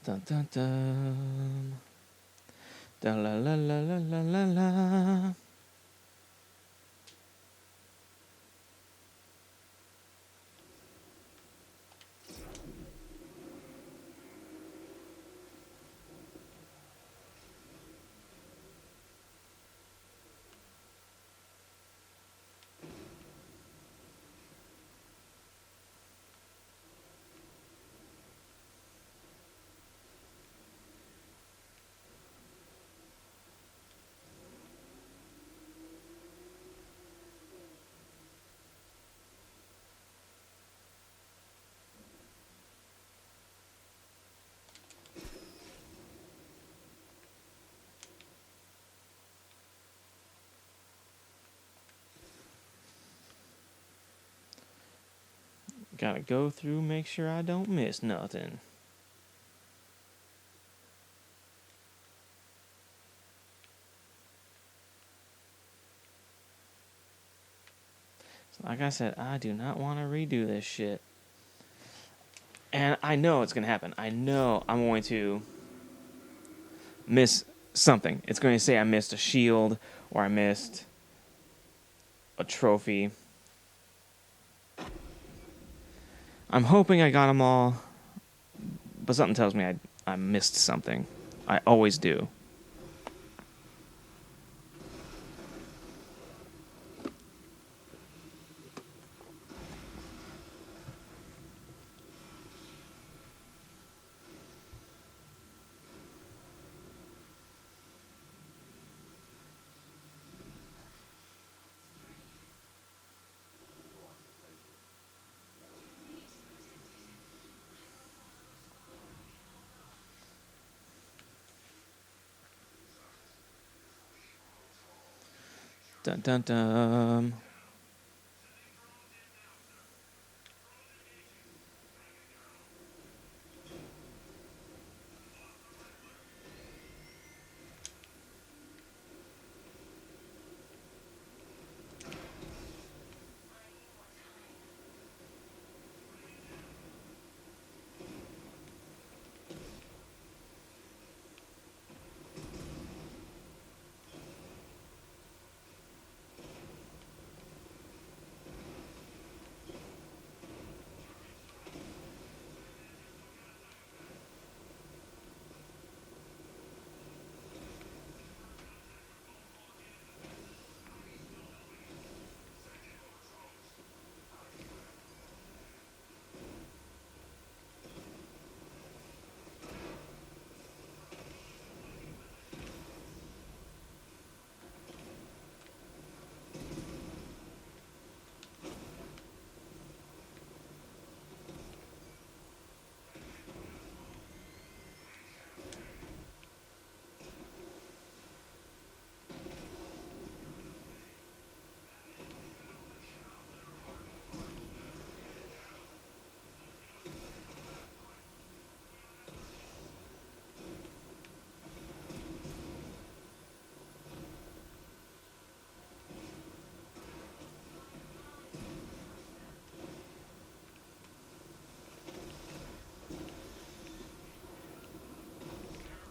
Dun dun dun. Da la la la la la la la. Gotta go through, make sure I don't miss nothing. So like I said, I do not want to redo this shit. And I know it's going to happen. I know I'm going to miss something. It's going to say I missed a shield or I missed a trophy. I'm hoping I got them all, but something tells me I missed something. I always do. Dun dun dun.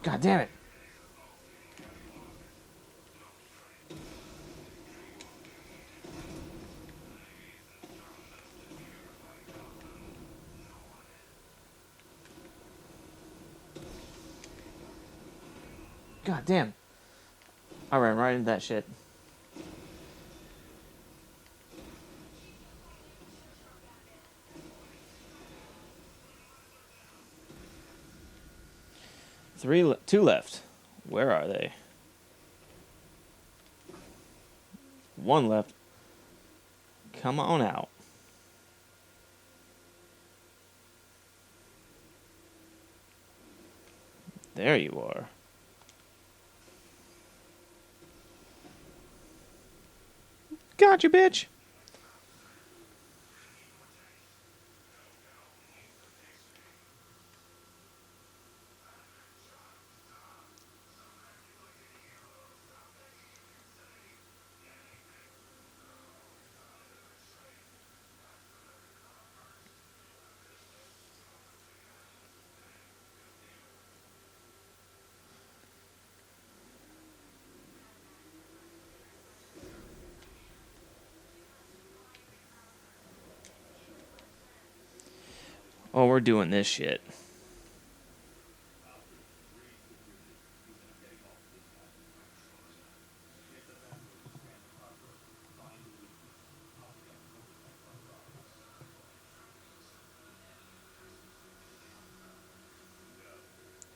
God damn it. God damn. I ran right into that shit. Two left. Where are they? One left. Come on out. There you are. Gotcha, bitch. Oh, we're doing this shit.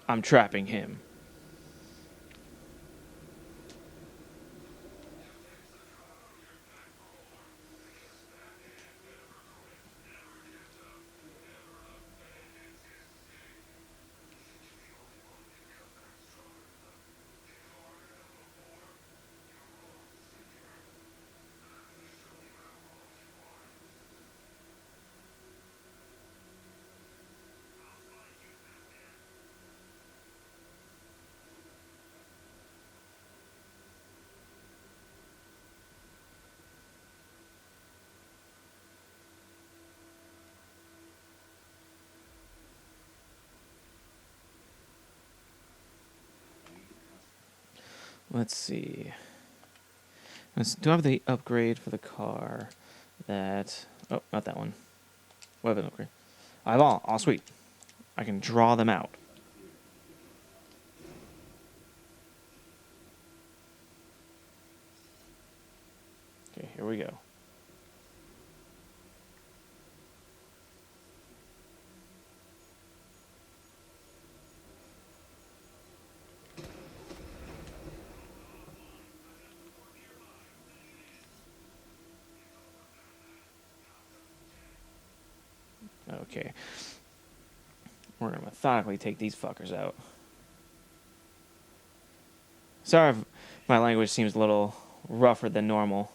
I'm trapping him. Let's see. Do I have the upgrade for the car that... Oh, not that one. Weapon upgrade. I have all. Oh, sweet. I can draw them out. Okay, here we go. Okay. We're going to methodically take these fuckers out. Sorry if my language seems a little rougher than normal.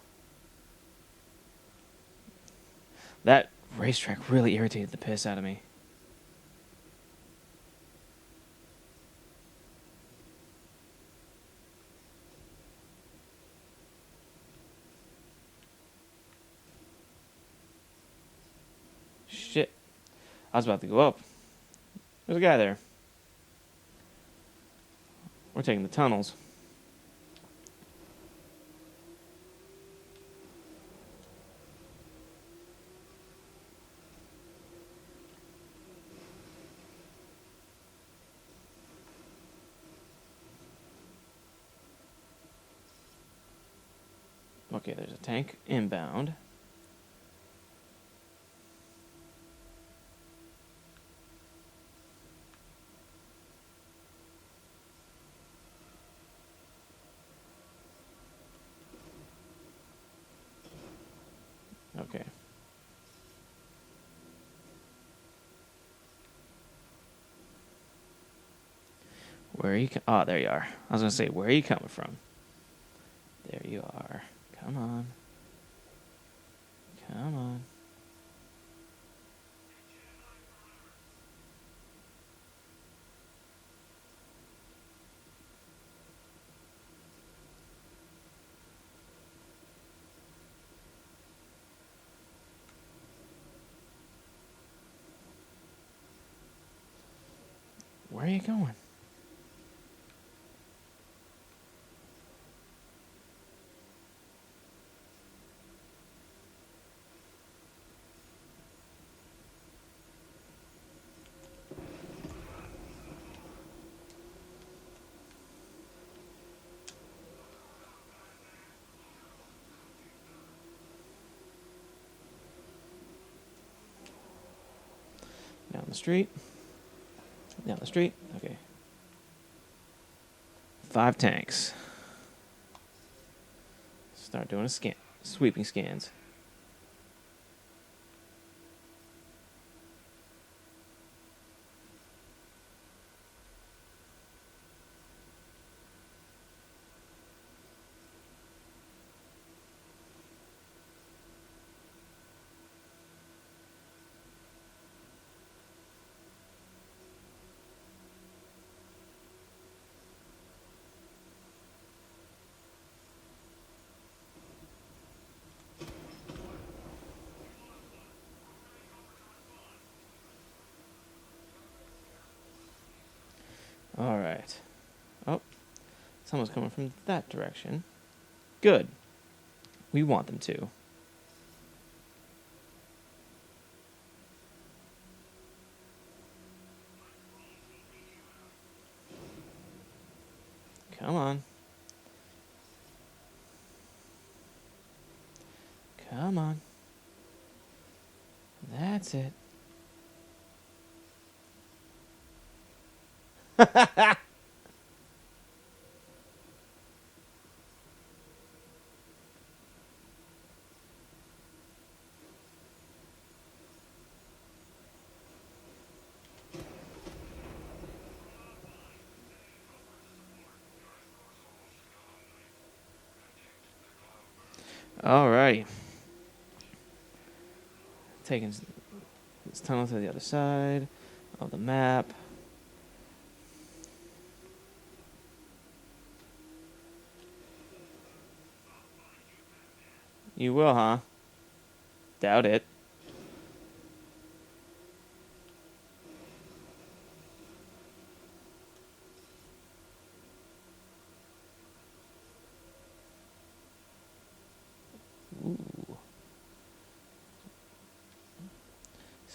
That racetrack really irritated the piss out of me. Shit. I was about to go up. There's a guy there. We're taking the tunnels. Okay, there's a tank inbound. Okay. Where are you? Oh, there you are. I was going to say, where are you coming from? There you are. Come on. Come on. Where are you going? Down the street. Down the street. Okay. 5 tanks. Start doing a scan. Sweeping scans. All right. Oh, someone's coming from that direction. Good. We want them to. Come on. Come on. That's it. All right. Taking this tunnel to the other side of the map. You will, huh? Doubt it.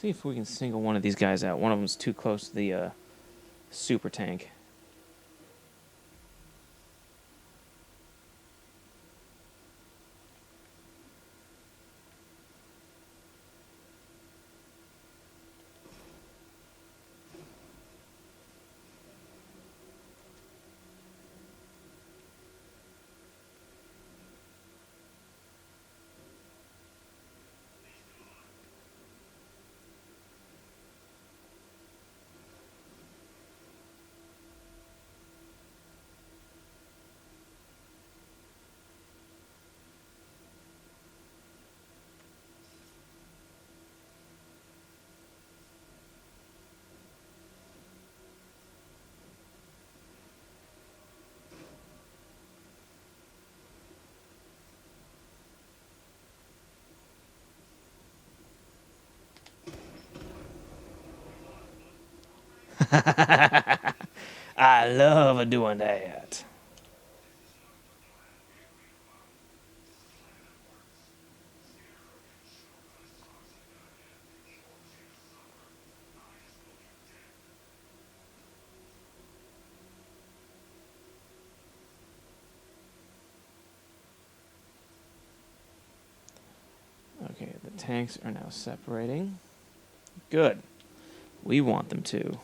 See if we can single one of these guys out. One of them's too close to the super tank. I love doing that. Okay, the tanks are now separating. Good. We want them to.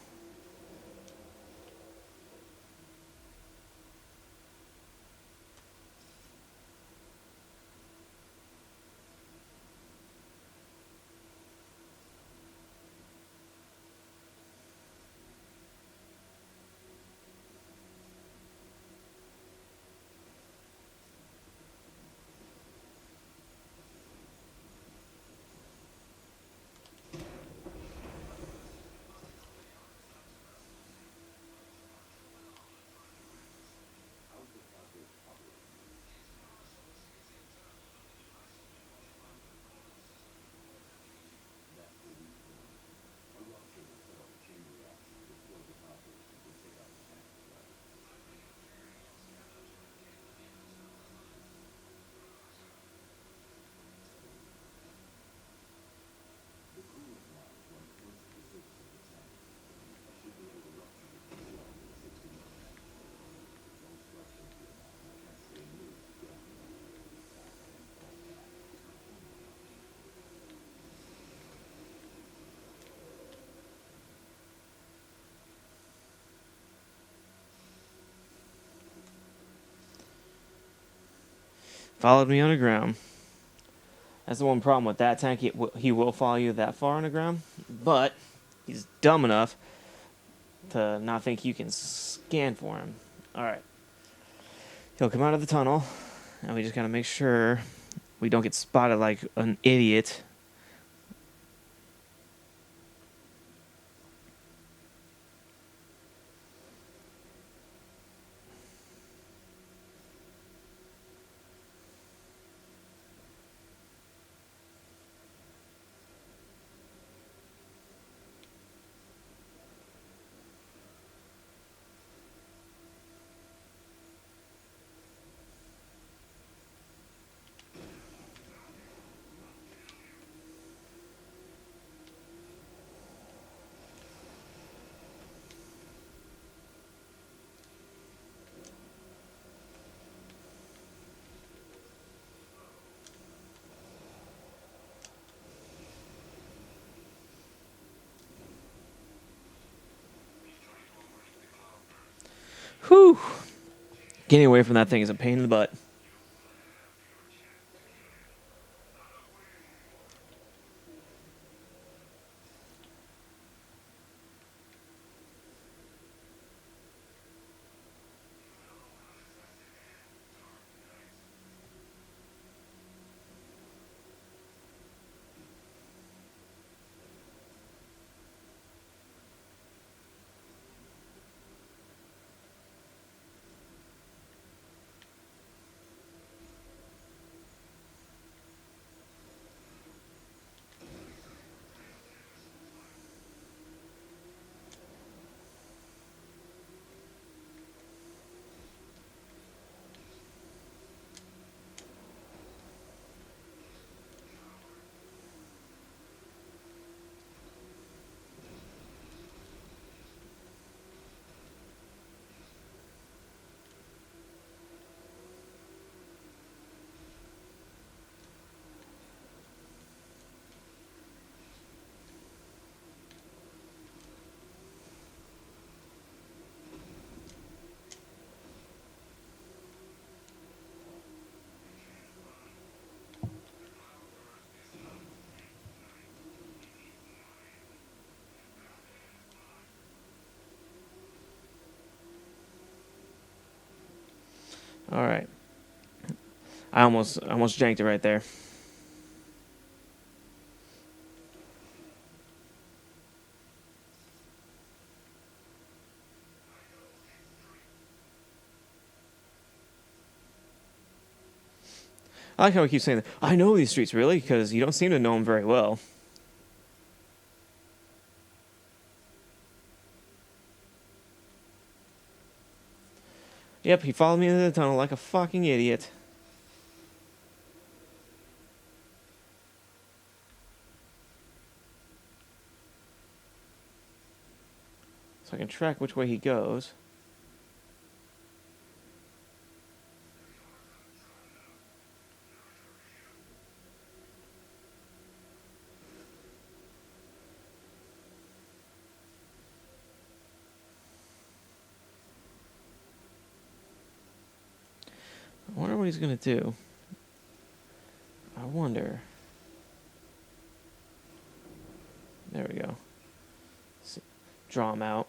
Followed me underground. That's the one problem with that tank. He will follow you that far underground, but he's dumb enough to not think you can scan for him. All right. He'll come out of the tunnel, and we just gotta make sure we don't get spotted like an idiot. Whew. Getting away from that thing is a pain in the butt. All right. I almost janked it right there. I like how we keep saying that. I know these streets, really, because you don't seem to know them very well. Yep, he followed me into the tunnel like a fucking idiot. So I can track which way he goes. I wonder what he's going to do. I wonder. There we go. Draw him out.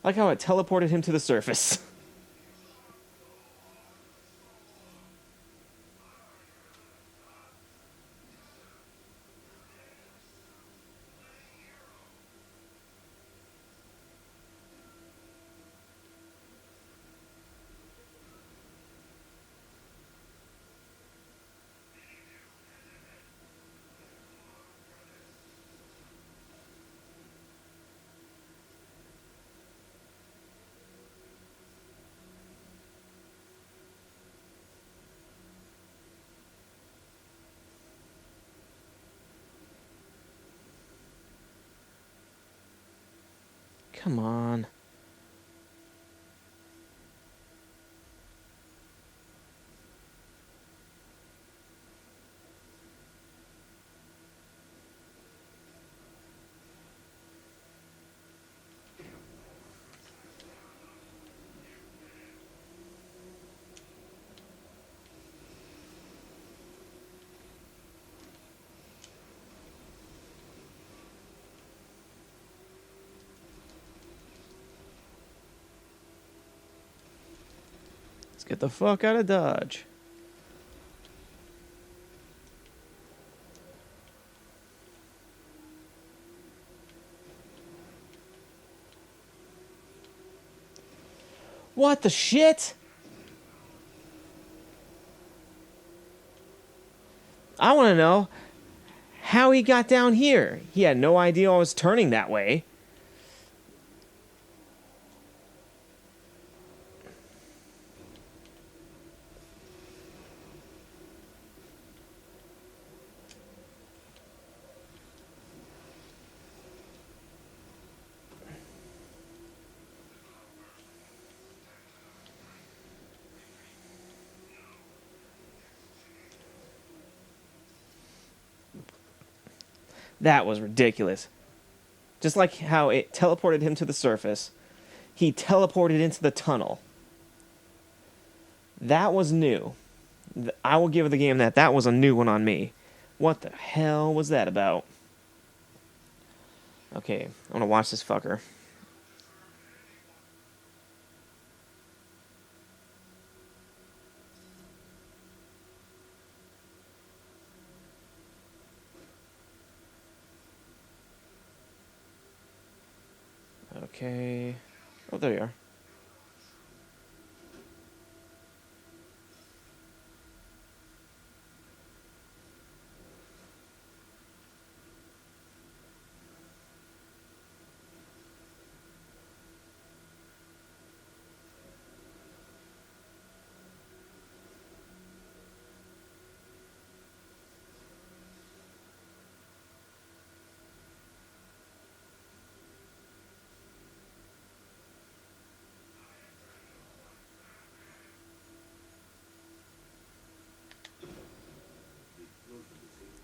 I like how it teleported him to the surface. Come on. Let's get the fuck out of Dodge. What the shit? I want to know how he got down here. He had no idea I was turning that way. That was ridiculous. Just like how it teleported him to the surface, he teleported into the tunnel. That was new. I will give the game that. That was a new one on me. What the hell was that about? Okay, I'm gonna watch this fucker. Okay. Oh, there you are.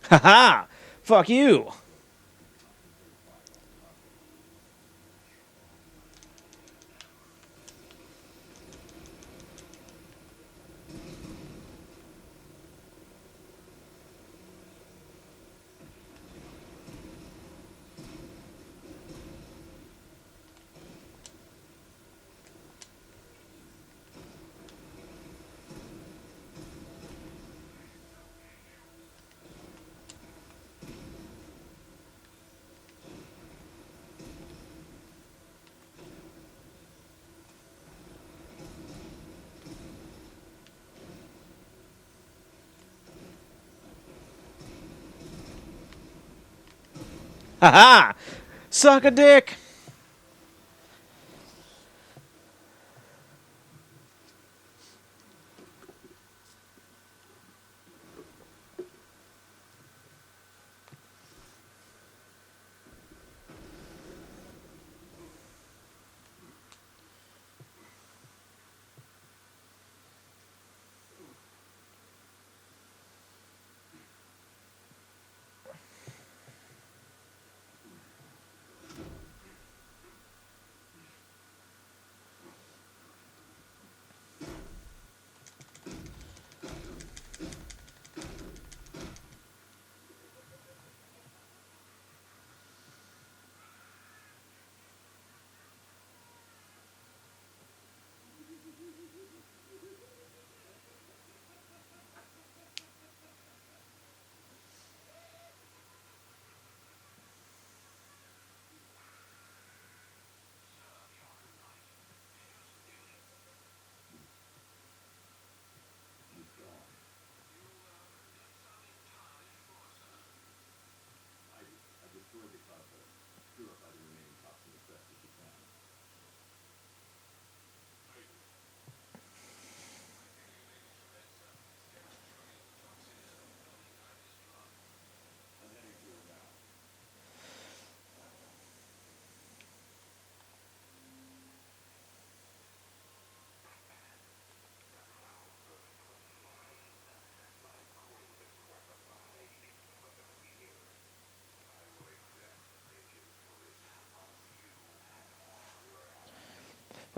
Haha! Fuck you! ha! Suck a dick!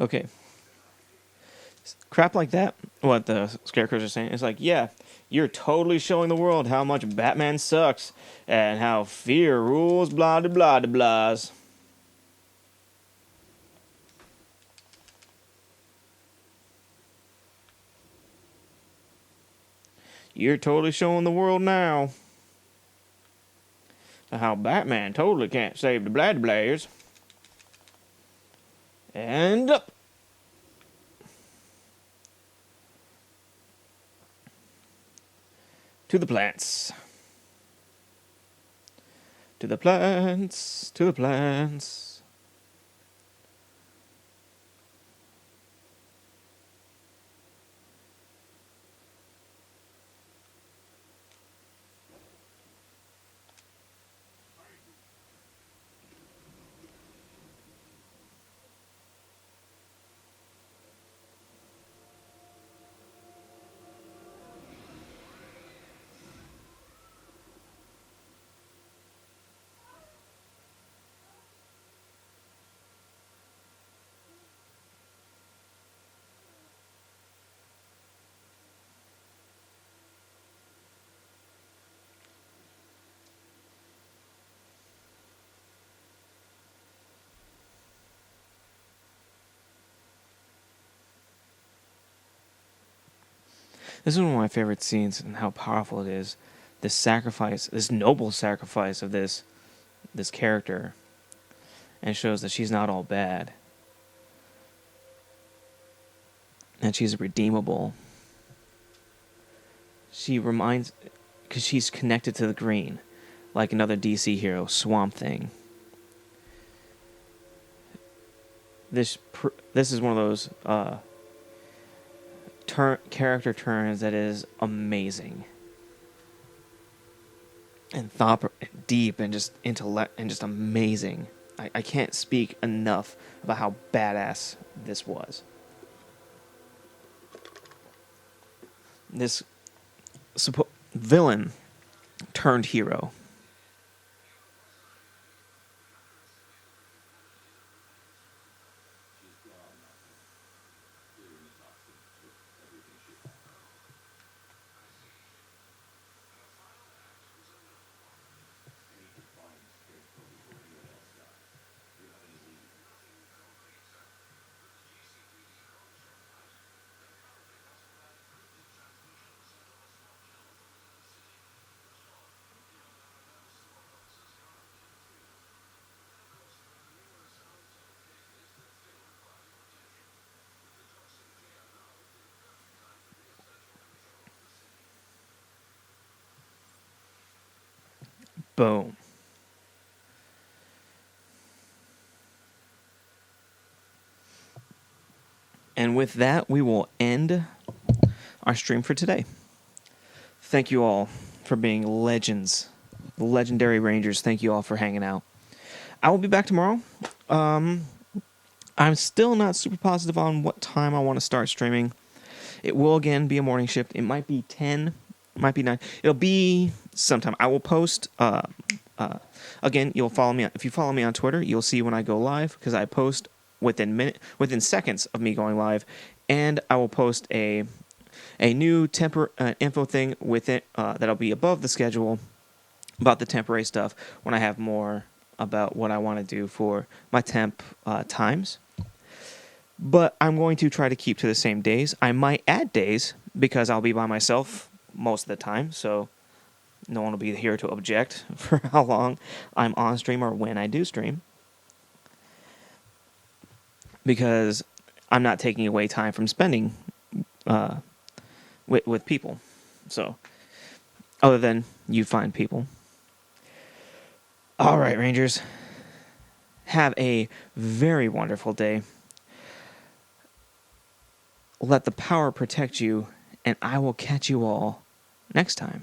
Okay. Crap like that, what the scarecrows are saying, is like, yeah, you're totally showing the world how much Batman sucks and how fear rules, blah, blah, blah, blah, blahs. You're totally showing the world now how Batman totally can't save the Blad Blairs. And up. To the plants. To the plants. To the plants. This is one of my favorite scenes and how powerful it is. This sacrifice, this noble sacrifice of this character, and shows that she's not all bad. And she's redeemable. She reminds, because she's connected to the green, like another DC hero, Swamp Thing. This is one of those character turns that is amazing and thought deep and just intellect and just amazing. I can't speak enough about how badass this was. This villain turned hero. Boom. with that, we will end our stream for today. Thank you all for being legends, legendary Rangers. Thank you all for hanging out. I will be back tomorrow. I'm still not super positive on what time I want to start streaming. It will again be a morning shift. It might be 10, might be 9. It'll be sometime. I will post. Again, you'll follow me. If you follow me on Twitter, you'll see when I go live because I post within seconds of me going live, and I will post a new info thing with it that'll be above the schedule about the temporary stuff when I have more about what I want to do for my temp times. But I'm going to try to keep to the same days. I might add days because I'll be by myself most of the time, so no one will be here to object for how long I'm on stream or when I do stream. Because I'm not taking away time from spending with people. So, other than you find people. All right, Rangers. Have a very wonderful day. Let the power protect you, and I will catch you all next time.